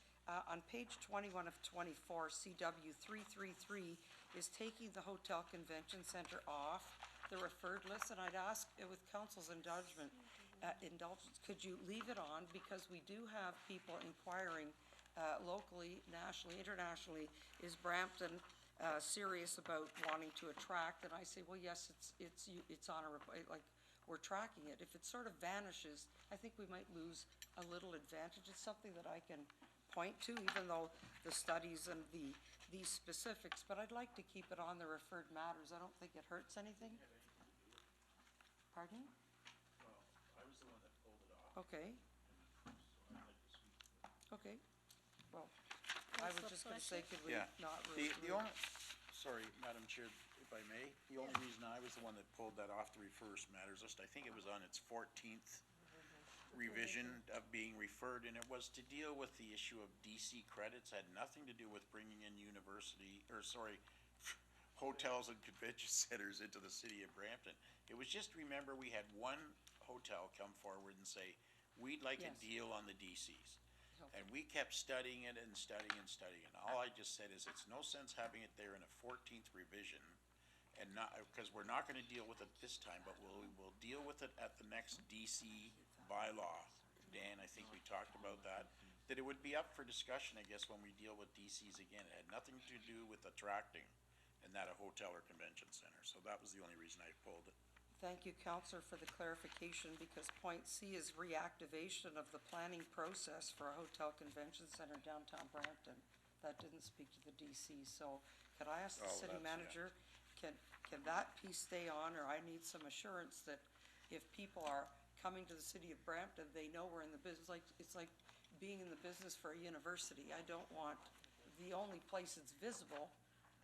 On page 21 of 24, CW 333 is taking the Hotel Convention Center off the referred list, and I'd ask, with council's indulgence, could you leave it on? Because we do have people inquiring locally, nationally, internationally, is Brampton serious about wanting to attract? And I say, well, yes, it's on a, like, we're tracking it. If it sort of vanishes, I think we might lose a little advantage. It's something that I can point to, even though the studies and these specifics, but I'd like to keep it on the referred matters. I don't think it hurts anything. Pardon? I was the one that pulled it off, Okay, so I'd like to speak to it. okay. Well, I was Councillor just gonna Fletcher? say, could we Yeah. not? The only, sorry, Madam Chair, if I may, the only reason I was the one that pulled that off the refers matters list, I think it was on its 14th revision of being referred, and it was to deal with the issue of DC credits, had nothing to do with bringing in hotels and convention centers into the city of Brampton. It was just, remember, we had one hotel come forward and say, we'd like a Yes. deal on the DCs. And we kept studying it and studying and studying, and all I just said is, it's no sense having it there in a 14th revision, and not, because we're not gonna deal with it this time, but we'll deal with it at the next DC bylaw. Dan, I think we talked about that it would be up for discussion, I guess, when we deal with DCs again. It had nothing to do with attracting, and not a hotel or convention center, so that was the only reason I pulled it. Thank you, Counselor, for the clarification, because point C is reactivation of the planning process for a hotel convention center downtown Brampton. That didn't speak to the DC, so could I ask the Oh, city that's- yeah. manager, can that piece stay on, or I need some assurance that if people are coming to the city of Brampton, they know we're in the business, it's like being in the business for a university. I don't want the only place it's visible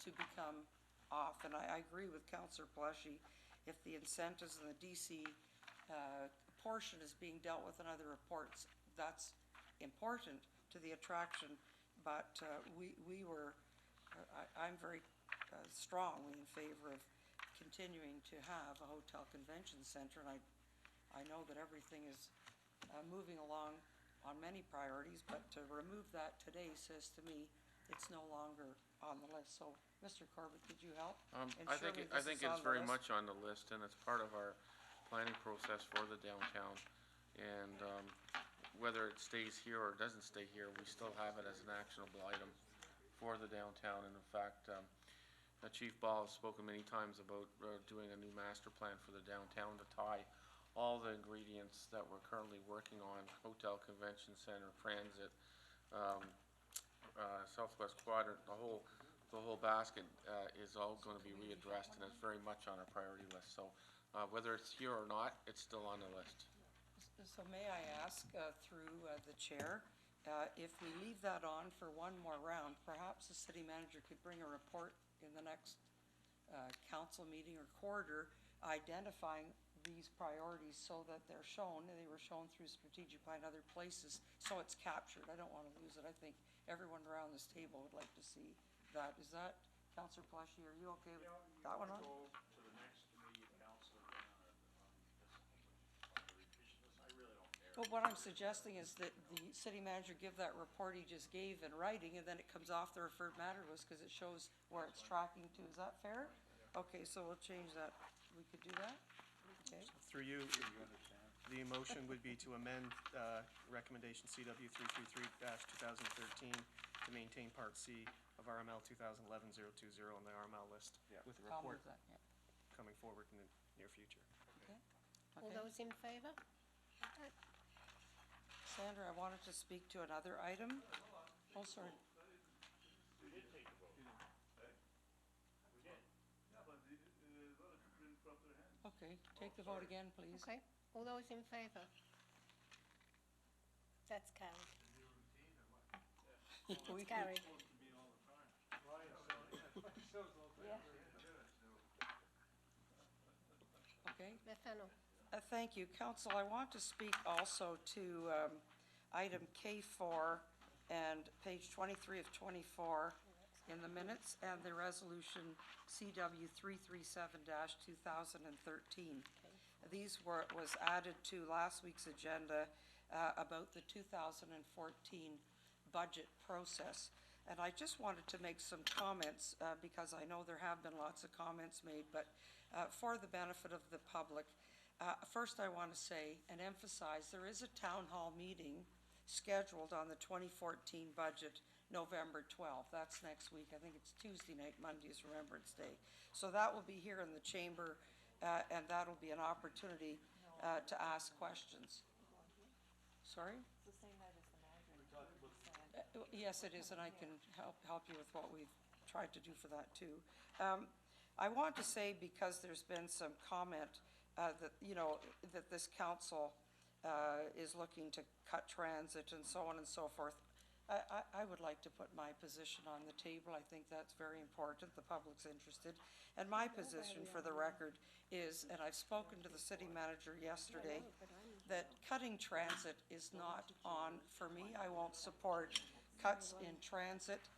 to become off, and I agree with Councillor Pelletier. If the incentives and the DC portion is being dealt with in other reports, that's important to the attraction, but I'm very strongly in favor of continuing to have a hotel convention center, and I know that everything is moving along on many priorities, but to remove that today says to me it's no longer on the list. So, Mr. Corbett, could you help? And I surely think this is it's on the very list. much on the list, and it's part of our planning process for the downtown. And whether it stays here or doesn't stay here, we still have it as an actionable item for the downtown. And in fact, Chief Ball has spoken many times about doing a new master plan for the downtown to tie all the ingredients that we're currently working on, hotel, convention center, transit, Southwest Quadrant, the whole basket is all going to be readdressed, and it's very much on our priority list. So whether it's here or not, it's still on the list. So may I ask, through the chair, if we leave that on for one more round, perhaps the city manager could bring a report in the next council meeting or quarter identifying these priorities so that they were shown through strategic plan other places, so it's captured. I don't want to lose it. I think everyone around this table would like to see that. Is that, Councillor Plashy, are you okay with that one on? Go to the next committee of council again on the revision list, I really don't care. But what I'm suggesting is that the city manager give that report he just gave in writing, and then it comes off the referred matter list, because it shows where it's tracking to. Is that fair? Okay, so we'll change that. We could do that? Okay. Through you, the motion would be to amend recommendation CW 333-2013 to maintain Part C of RML 2011-020 on the RML list with a Tom report moves that, yeah. coming forward in the near future. Okay. All Okay. those in favour? Sandra, I wanted to speak to another item. Oh, sorry. We did take the vote. We did. Okay, take the vote again, please. Okay, all those in favour? That's carried. It's carried. Okay. Mayor Fennell. Thank you. Council, I want to speak also to item K4 and page 23 of 24 in the minutes, and the resolution CW 337-2013. These was added to last week's agenda about the 2014 budget process. And I just wanted to make some comments because I know there have been lots of comments made, but for the benefit of the public, first I want to say and emphasize there is a town hall meeting scheduled on the 2014 budget November 12th. That's next week. I think it's Tuesday night. Monday is Remembrance Day. So that will be here in the chamber, and that'll be an opportunity to ask questions. Sorry? It's the same night as the manager. Yes, it is, and I can help you with what we've tried to do for that too. I want to say, because there's been some comment that, you know, that this council is looking to cut transit and so on and so forth. I would like to put my position on the table. I think that's very important. The public's interested. And my position, for the record, is, and I've spoken to the city manager yesterday, that cutting transit is not on for me. I won't support cuts in transit.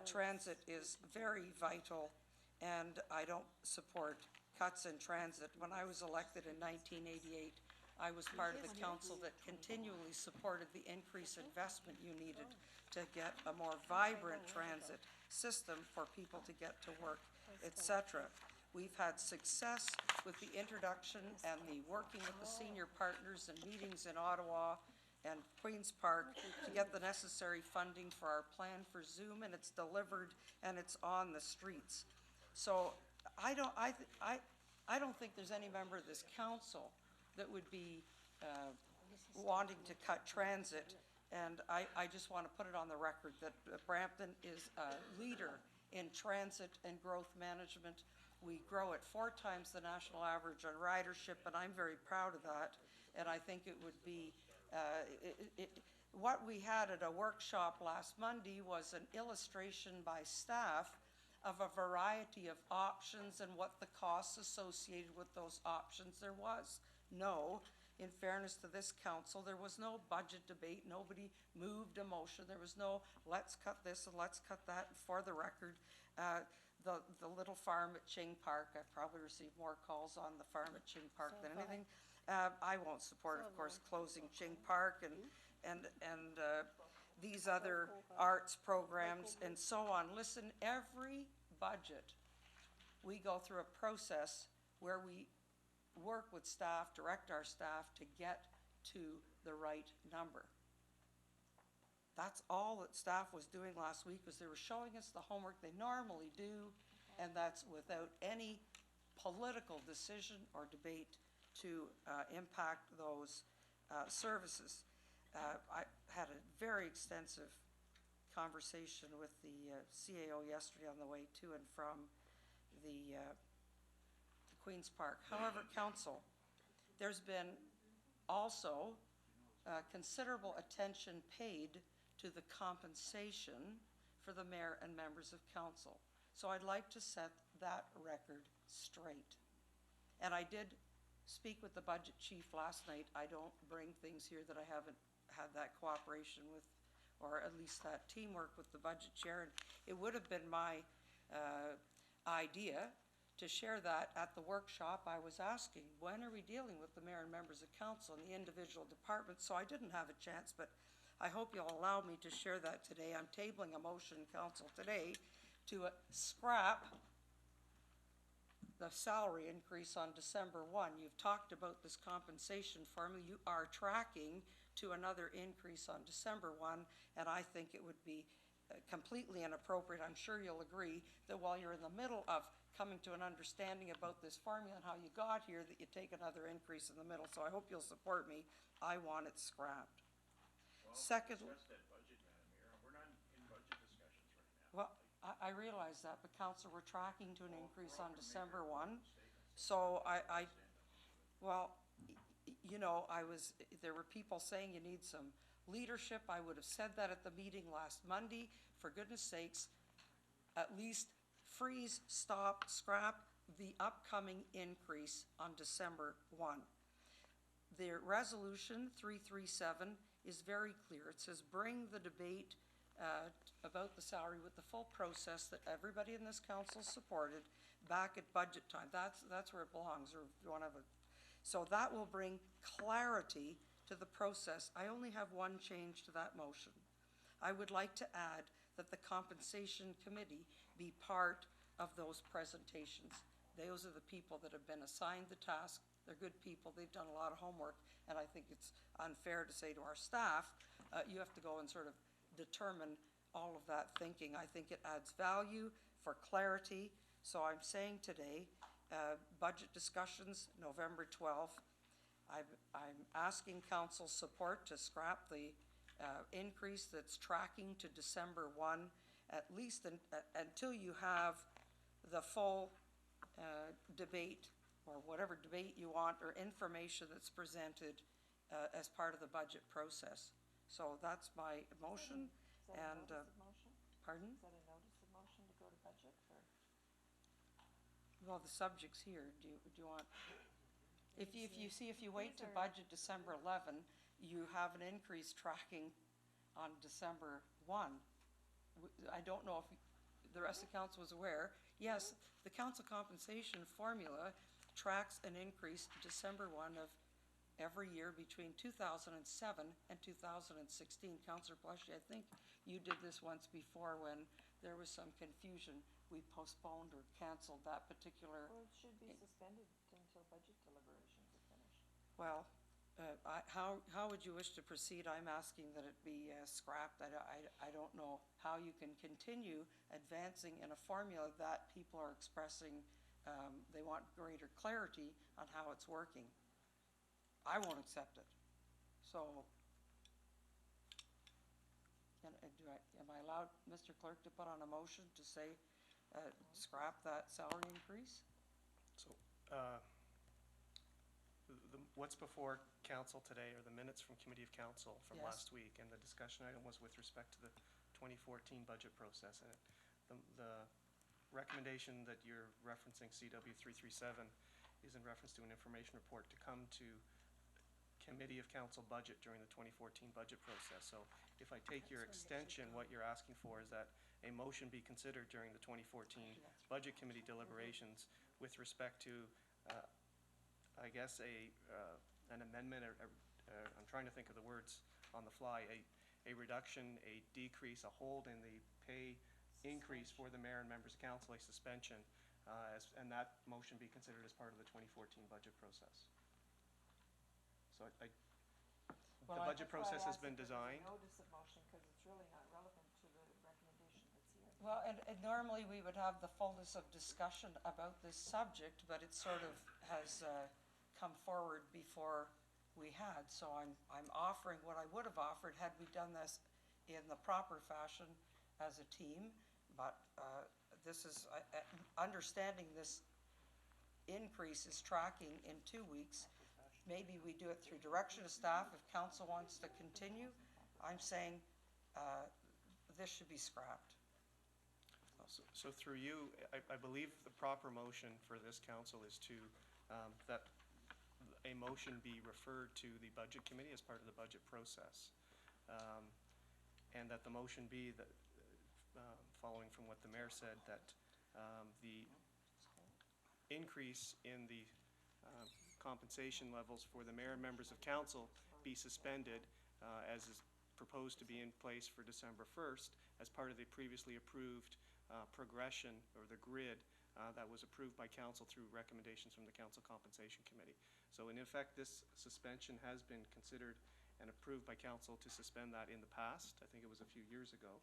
Transit is very vital, and I don't support cuts in transit. When I was elected in 1988, I was part of the council that continually supported the increased investment you needed to get a more vibrant transit system for people to get to work, etc. We've had success with the introduction and the working with the senior partners and meetings in Ottawa and Queen's Park to get the necessary funding for our plan for Zoom, and it's delivered and it's on the streets. So I don't think there's any member of this council that would be wanting to cut transit, and I just want to put it on the record that Brampton is a leader in transit and growth management. We grow at 4 times the national average on ridership, and I'm very proud of that. And I think it would be, what we had at a workshop last Monday was an illustration by staff of a variety of options and what the costs associated with those options there was. No, in fairness to this council, there was no budget debate. Nobody moved a motion. There was no, let's cut this and let's cut that. And for the record, the little farm at Ching Park, I've probably received more calls on the farm at Ching Park than anything. I won't support, of course, closing Ching Park and these other arts programs and so on. Listen, every budget, we go through a process where we work with staff, direct our staff to get to the right number. That's all that staff was doing last week, was they were showing us the homework they normally do, and that's without any political decision or debate to impact those services. I had a very extensive conversation with the CAO yesterday on the way to and from the Queen's Park. However, council, there's been also considerable attention paid to the compensation for the mayor and members of council. So I'd like to set that record straight. And I did speak with the budget chief last night. I don't bring things here that I haven't had that cooperation with, or at least that teamwork with the budget chair. And it would have been my idea to share that at the workshop. I was asking, when are we dealing with the mayor and members of council and the individual departments? So I didn't have a chance, but I hope you'll allow me to share that today. I'm tabling a motion, council, today to scrap the salary increase on December 1. You've talked about this compensation formula. You are tracking to another increase on December 1, and I think it would be completely inappropriate. I'm sure you'll agree that while you're in the middle of coming to an understanding about this formula and how you got here, that you take another increase in the middle. So I hope you'll support me. I want it scrapped. Well, Secondly, we discussed that budget, Madam Mayor, and we're not in budget discussions right now. well, I realize that, but council, we're tracking to an increase on December 1. So well, you know, there were people saying you need some leadership. I would have said that at the meeting last Monday. For goodness sakes, at least freeze, stop, scrap the upcoming increase on December 1. The resolution 337 is very clear. It says bring the debate about the salary with the full process that everybody in this council supported back at budget time. That's where it belongs, or if you want to have a, so that will bring clarity to the process. I only have one change to that motion. I would like to add that the compensation committee be part of those presentations. Those are the people that have been assigned the task. They're good people. They've done a lot of homework, and I think it's unfair to say to our staff, you have to go and sort of determine all of that thinking. I think it adds value for clarity. So I'm saying today, budget discussions, November 12th. I'm asking council support to scrap the increase that's tracking to December 1, at least until you have the full debate, or whatever debate you want, or information that's presented as part of the budget process. So that's my motion. Is that a And notice of motion? pardon? Is that a notice of motion to go to budget, or? Well, the subject's here. Do you want? If you wait to These are- budget December 11, you have an increase tracking on December 1. I don't know if the rest of the council was aware. Yes, the council compensation formula tracks an increase December 1 of every year between 2007 and 2016. Councillor Plushy, I think you did this once before when there was some confusion. We postponed or canceled that particular. Well, it should be suspended until budget deliberations are finished. Well, how would you wish to proceed? I'm asking that it be scrapped. I don't know how you can continue advancing in a formula that people are expressing they want greater clarity on how it's working. I won't accept it. So, am I allowed, Mr. Clerk, to put on a motion to say scrap that salary increase? So, what's before council today are the minutes from Committee of Council from Yes. last week, and the discussion item was with respect to the 2014 budget process. And the recommendation that you're referencing, CW 337, is in reference to an information report to come to Committee of Council budget during the 2014 budget process. So if I take your extension, what you're asking for is that a motion be considered during the 2014 Budget Committee deliberations with respect to, I guess, an amendment, I'm trying to think of the words on the fly, a reduction, a decrease, a hold in the pay increase for the mayor and members of council, a suspension, and that motion be considered as part of the 2014 budget process. So the budget process has been designed. Notice of motion, because it's really not relevant to the recommendation that's here. Well, and normally we would have the fullness of discussion about this subject, but it sort of has come forward before we had. So I'm offering what I would have offered had we done this in the proper fashion as a team. But this is, understanding this increase is tracking in 2 weeks. Maybe we do it through direction of staff if council wants to continue. I'm saying this should be scrapped. So through you, I believe the proper motion for this council is to, that a motion be referred to the Budget Committee as part of the budget process. And that the motion be that, following from what the mayor said, that the increase in the compensation levels for the mayor and members of council be suspended as is proposed to be in place for December 1st as part of the previously approved progression or the grid that was approved by council through recommendations from the Council Compensation Committee. So in effect, this suspension has been considered and approved by council to suspend that in the past. I think it was a few years ago.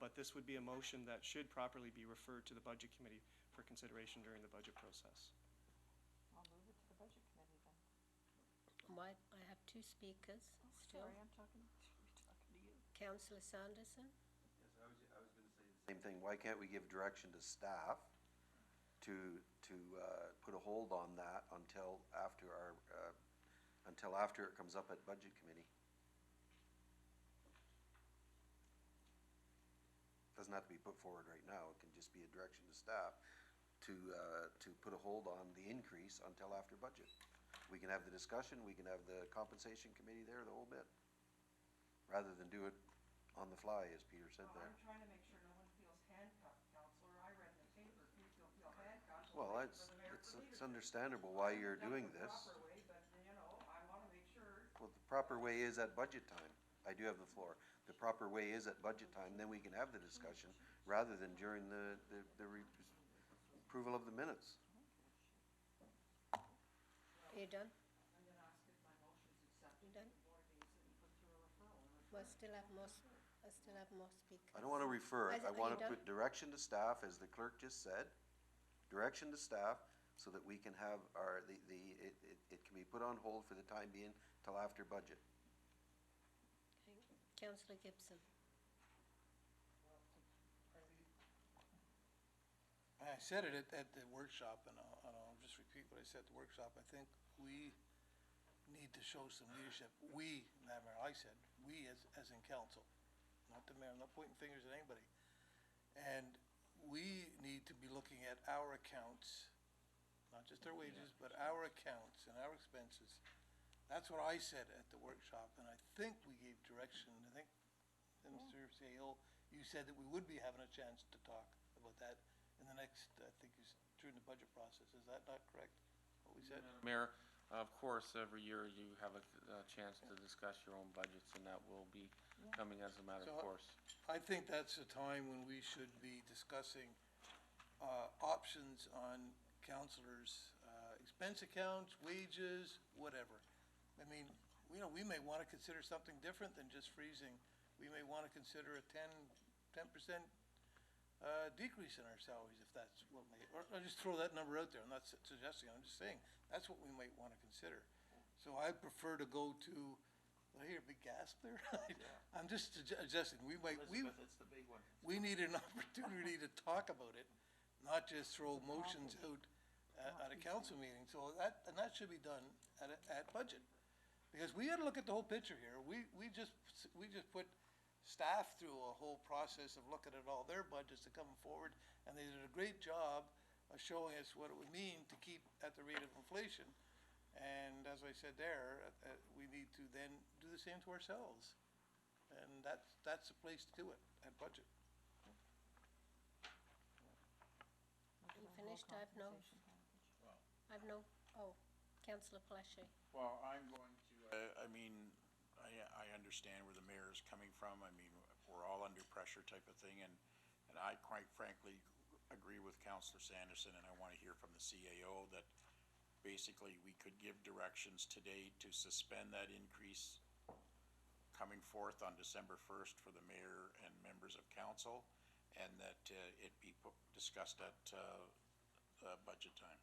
But this would be a motion that should properly be referred to the Budget Committee for consideration during the budget process. I'll move it to the budget committee then. Why, I have two speakers still. Sorry, I'm talking to you. Councillor Sanderson? Yes, I was gonna say the same thing. Why can't we give direction to staff to put a hold on that until after it comes up at Budget Committee? Doesn't have to be put forward right now. It can just be a direction to staff to put a hold on the increase until after budget. We can have the discussion, we can have the compensation committee there, the whole bit, rather than do it on the fly, as Peter said there. I'm trying to make sure no one feels handcuffed, Counselor. I read in the paper, if you feel handcuffed. Well, it's understandable why you're doing this. Proper way, but, you know, I want to make sure. Well, the proper way is at budget time. I do have the floor. The proper way is at budget time, then we can have the discussion, rather than during the approval of the minutes. Are you done? I'm going to ask if my motion's accepted. You done? Before it needs to be put through a referral. Well, I still have more speakers. I don't want to refer it. I Are want to you done? put direction to staff, as the clerk just said, direction to staff, so that we can have it can be put on hold for the time being till after budget. Okay. Councillor Gibson? I said it at the workshop, and I'll just repeat what I said at the workshop. I think we need to show some leadership. We, not Mayor, I said, we as in council, not the mayor, I'm not pointing fingers at anybody. And we need to be looking at our accounts, not just our wages, but our accounts and our expenses. That's what I said at the workshop, and I think we gave direction. I think, Mr. Sale, you said that we would be having a chance to talk about that in the next, I think, during the budget process. Is that not correct, what we said? Mayor, of course, every year you have a chance to discuss your own budgets, and that will be coming as a matter of So, course. I think that's a time when we should be discussing options on counselors' expense accounts, wages, whatever. I mean, you know, we may want to consider something different than just freezing. We may want to consider a 10% decrease in our salaries, if that's what may, or I'll just throw that number out there. I'm not suggesting, I'm just saying, that's what we might want to consider. So I prefer to go to, did I hear a big gasp there? I'm just suggesting, we It's the big one. we need an opportunity to talk about it, not just throw motions out at a council meeting. So that should be done at budget. Because we gotta look at the whole picture here. We just put staff through a whole process of looking at all their budgets and coming forward, and they did a great job of showing us what it would mean to keep at the rate of inflation. And as I said there, we need to then do the same to ourselves. And that's the place to do it, at budget. You finished? I have no, oh, Councillor Palaszczuk. Well, I'm going to, I mean, I understand where the mayor is coming from. I mean, we're all under pressure type of thing, and I quite frankly agree with Councillor Sanderson, and I want to hear from the CAO that basically we could give directions today to suspend that increase coming forth on December 1st for the mayor and members of council, and that it be discussed at budget time.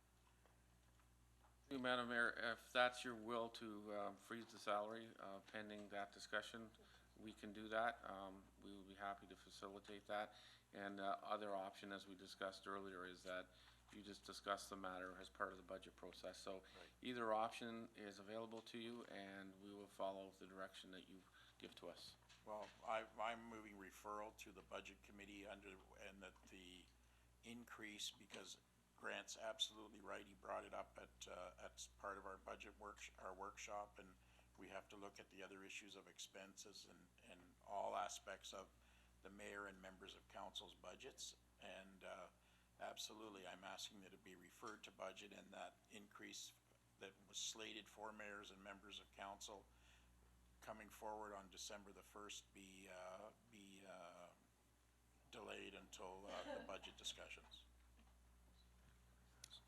Madam Mayor, if that's your will to freeze the salary pending that discussion, we can do that. We will be happy to facilitate that. And other option, as we discussed earlier, is that you just discuss the matter as part of the budget process. So either option is available to you, and we will follow the direction that you give to us. Well, I'm moving referral to the budget committee and that the increase, because Grant's absolutely right, he brought it up at part of our our workshop, and we have to look at the other issues of expenses and all aspects of the mayor and members of council's budgets. And absolutely, I'm asking that it be referred to budget, and that increase that was slated for mayors and members of council coming forward on December the 1st be delayed until the budget discussions.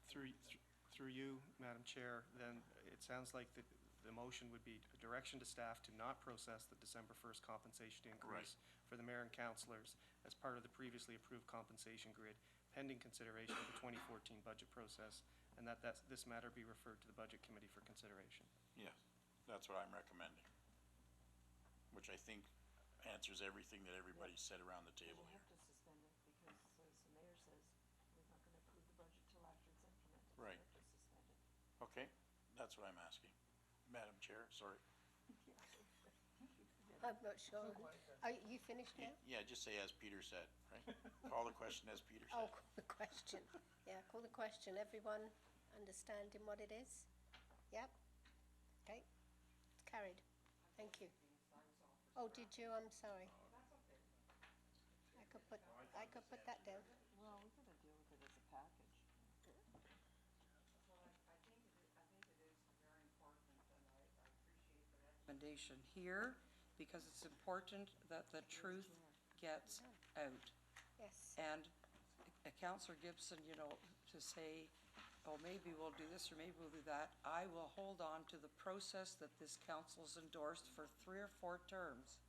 Through you, Madam Chair, then it sounds like the motion would be direction to staff to not process the December 1st compensation increase for the mayor and councilors as part of the previously approved compensation grid, pending consideration of the 2014 budget process, and that this matter be referred to the budget committee for consideration. Yes, that's what I'm recommending, which I think answers everything that everybody said around the table You here. have to suspend it because, as the mayor says, we're not gonna approve the budget till after it's implemented. So Right. you have to suspend it. Okay, that's what I'm asking. Madam Chair, sorry. I'm not sure. Are you finished now? Yeah, just say as Peter said, right? Call the question as Peter Oh, said. call the question. Yeah, call the question. Everyone understanding what it is? Yep. Okay. It's carried. Thank you. Oh, did you? I'm sorry. I could put that down. Well, we're gonna deal with it as a package. Recommendation here, because it's important that the truth gets out. Yes. And Councillor Gibson, to say, oh, maybe we'll do this or maybe we'll do that, I will hold on to the process that this council's endorsed for 3 or 4 terms.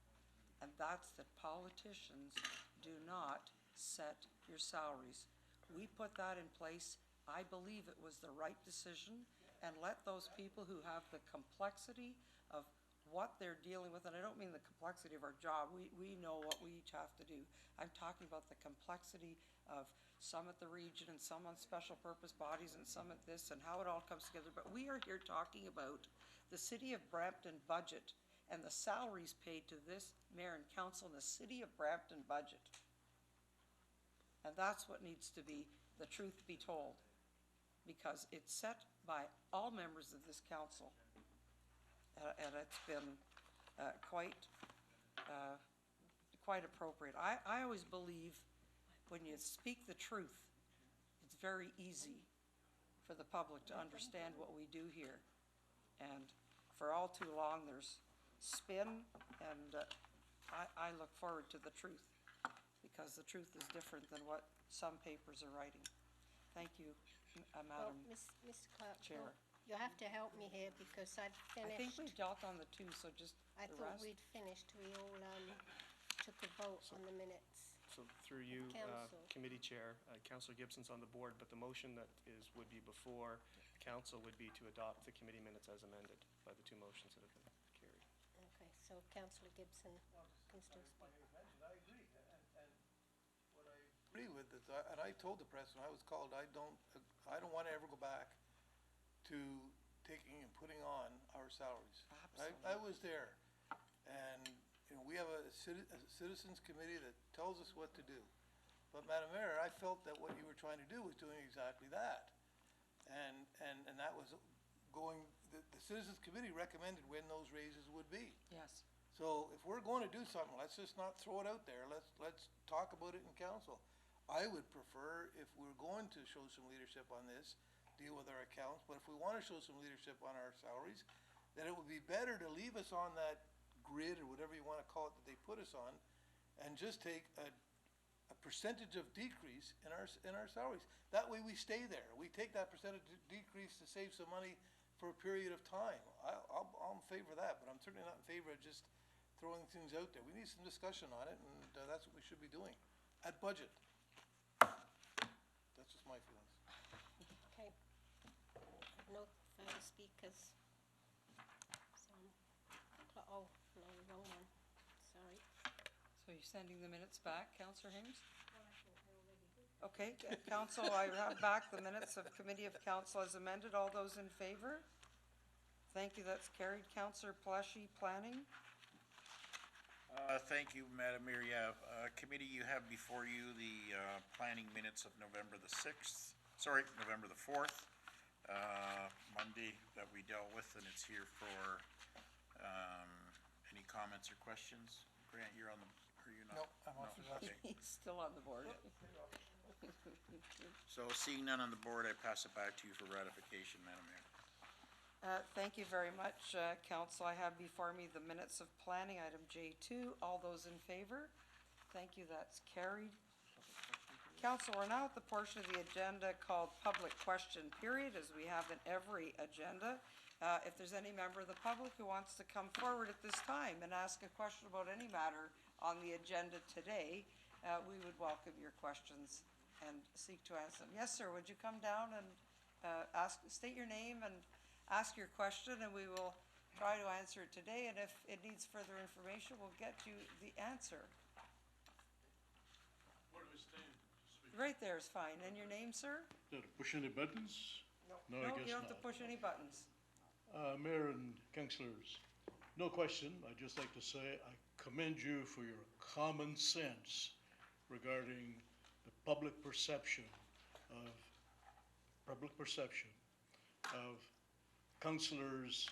And that's that politicians do not set your salaries. We put that in place. I believe it was the right decision, and let those people who have the complexity of what they're dealing with, and I don't mean the complexity of our job, we know what we each have to do. I'm talking about the complexity of some at the region and some on special purpose bodies and some at this and how it all comes together. But we are here talking about the City of Brampton budget and the salaries paid to this mayor and council in the City of Brampton budget. And that's what needs to be, the truth be told, because it's set by all members of this council. And it's been quite appropriate. I always believe when you speak the truth, it's very easy for the public to understand what we do here. And for all too long, there's spin, and I look forward to the truth, because the truth is different than what some papers are writing. Thank you, Well, Madam Mr. Clerk, Chair. you'll have to help me here because I'd I think finished. we dealt on the 2, so just I the thought rest. we'd finished. We all took a vote on the minutes. So through you, Council. Committee Chair, Councillor Gibson's on the board, but the motion that would be before council would be to adopt the committee minutes as amended by the 2 motions that have been carried. Okay, so Councillor Gibson can still speak. I agree, and what I agree with is, and I told the press when I was called, I don't want to ever go back to taking and putting on our salaries. I was there, and, we have a citizens committee that tells us what to do. But Madam Mayor, I felt that what you were trying to do was doing exactly that. And that was going, the citizens committee recommended when those raises would be. Yes. So if we're going to do something, let's just not throw it out there. Let's talk about it in council. I would prefer, if we're going to show some leadership on this, deal with our accounts, but if we want to show some leadership on our salaries, then it would be better to leave us on that grid, or whatever you want to call it, that they put us on, and just take a percentage of decrease in our salaries. That way we stay there. We take that percentage decrease to save some money for a period of time. I'm in favor of that, but I'm certainly not in favor of just throwing things out there. We need some discussion on it, and that's what we should be doing at budget. That's just my feelings. Okay. No further speakers. So, oh, no, wrong one. Sorry. So you're sending the minutes back, Councillor Hames? Okay, council, I have back the minutes of Committee of Council as amended. All those in favor? Thank you, that's carried. Councillor Plushy, Planning? Thank you, Madam Mayor. Yeah, committee, you have before you the planning minutes of November the 6th, sorry, November the 4th, Monday that we dealt with, and it's here for any comments or questions? Grant, you're on the, are you not? No, I'm off the list. Okay. He's still on the board. So seeing none on the board, I pass it back to you for ratification, Madam Mayor. Thank you very much, Council. I have before me the minutes of planning, item J2. All those in favor? Thank you, that's carried. Council, we're now at the portion of the agenda called public question period, as we have in every agenda. If there's any member of the public who wants to come forward at this time and ask a question about any matter on the agenda today, we would welcome your questions and seek to answer them. Yes, sir, would you come down and state your name and ask your question, and we will try to answer it today, and if it needs further information, we'll get you the answer. Where do we stand? Right there is fine. And your name, sir? Did I push any buttons? No, I No, guess you don't have to not. push any buttons. Mayor and councillors, no question, I'd just like to say I commend you for your common sense regarding the public perception of councillors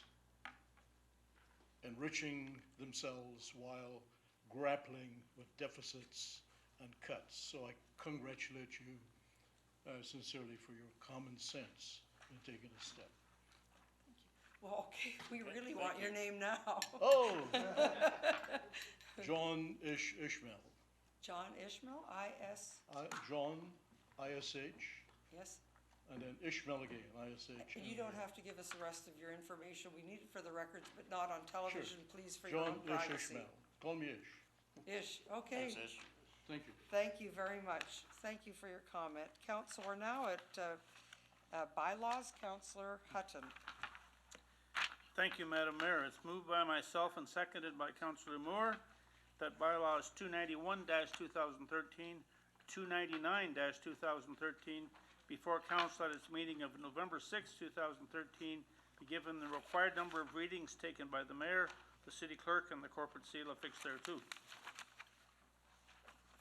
enriching themselves while grappling with deficits and cuts. So I congratulate you sincerely for your common sense in taking a step. Well, okay, we really want your name now. Oh! John Ishmael. John Ishmael, I-S, John, I-S-H, yes? and then Ishmael again, I-S-H. You don't have to give us the rest of your information. We need it for the records, but not on television, please, for your John own Ish privacy. Ishmael. Call me Ish. Ish, okay. Thanks, Ish. Thank you. Thank you very much. Thank you for your comment. Council, we're now at bylaws. Councillor Hutton. Thank you, Madam Mayor. It's moved by myself and seconded by Councillor Moore that bylaws 291-2013, 299-2013 before council at its meeting of November 6, 2013, be given the required number of readings taken by the mayor, the city clerk, and the corporate seal affixed thereto.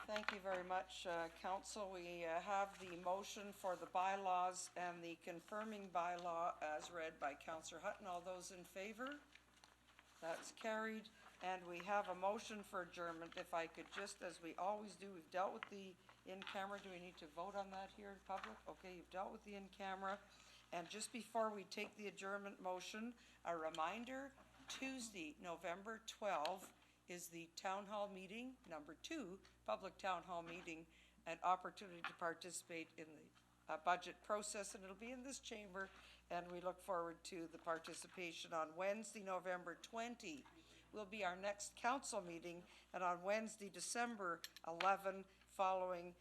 Thank you very much, Council. We have the motion for the bylaws and the confirming bylaw as read by Councillor Hutton. All those in favor? That's carried. And we have a motion for adjournment. If I could just, as we always do, we've dealt with the in-camera. Do we need to vote on that here in public? Okay, you've dealt with the in-camera. And just before we take the adjournment motion, a reminder, Tuesday, November 12th, is the town hall meeting, number 2, public town hall meeting, an opportunity to participate in the budget process, and it'll be in this chamber, and we look forward to the participation. On Wednesday, November 20, will be our next council meeting, and on Wednesday, December 11, following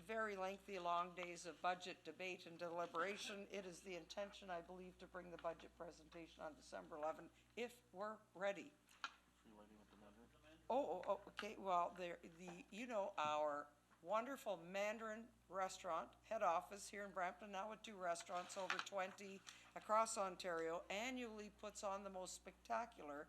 very lengthy, long days of budget debate and deliberation, it is the intention, I believe, to bring the budget presentation on December 11, if we're ready. Okay, well, our wonderful Mandarin restaurant, head office here in Brampton, now with 2 restaurants, over 20 across Ontario, annually puts on the most spectacular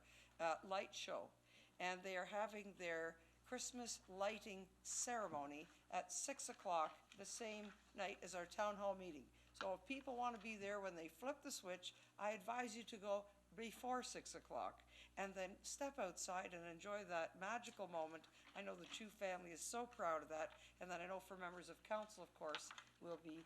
light show. And they are having their Christmas lighting ceremony at 6 o'clock the same night as our town hall meeting. So if people want to be there when they flip the switch, I advise you to go before 6 o'clock. And then step outside and enjoy that magical moment. I know the Chu family is so proud of that, and then I know for members of council, of course, will be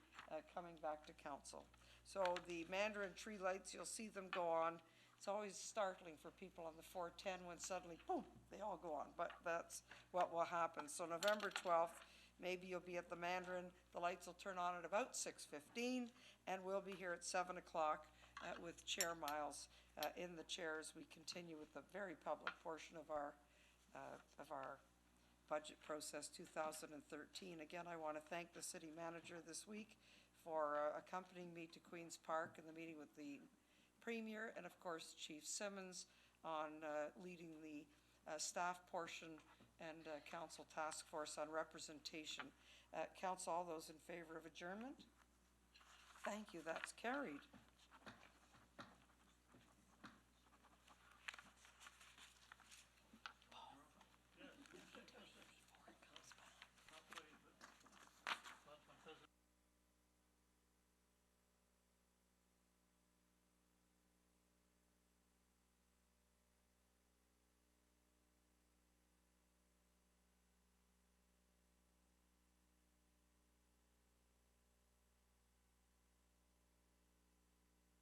coming back to council. So the Mandarin tree lights, you'll see them go on. It's always startling for people on the 410 when suddenly, boom, they all go on, but that's what will happen. So November 12th, maybe you'll be at the Mandarin. The lights will turn on at about 6:15, and we'll be here at 7 o'clock with Chair Miles in the chairs. We continue with the very public portion of our budget process 2013. Again, I want to thank the city manager this week for accompanying me to Queen's Park and the meeting with the Premier, and of course Chief Simmons on leading the staff portion and council task force on representation. Council, all those in favor of adjournment? Thank you, that's carried.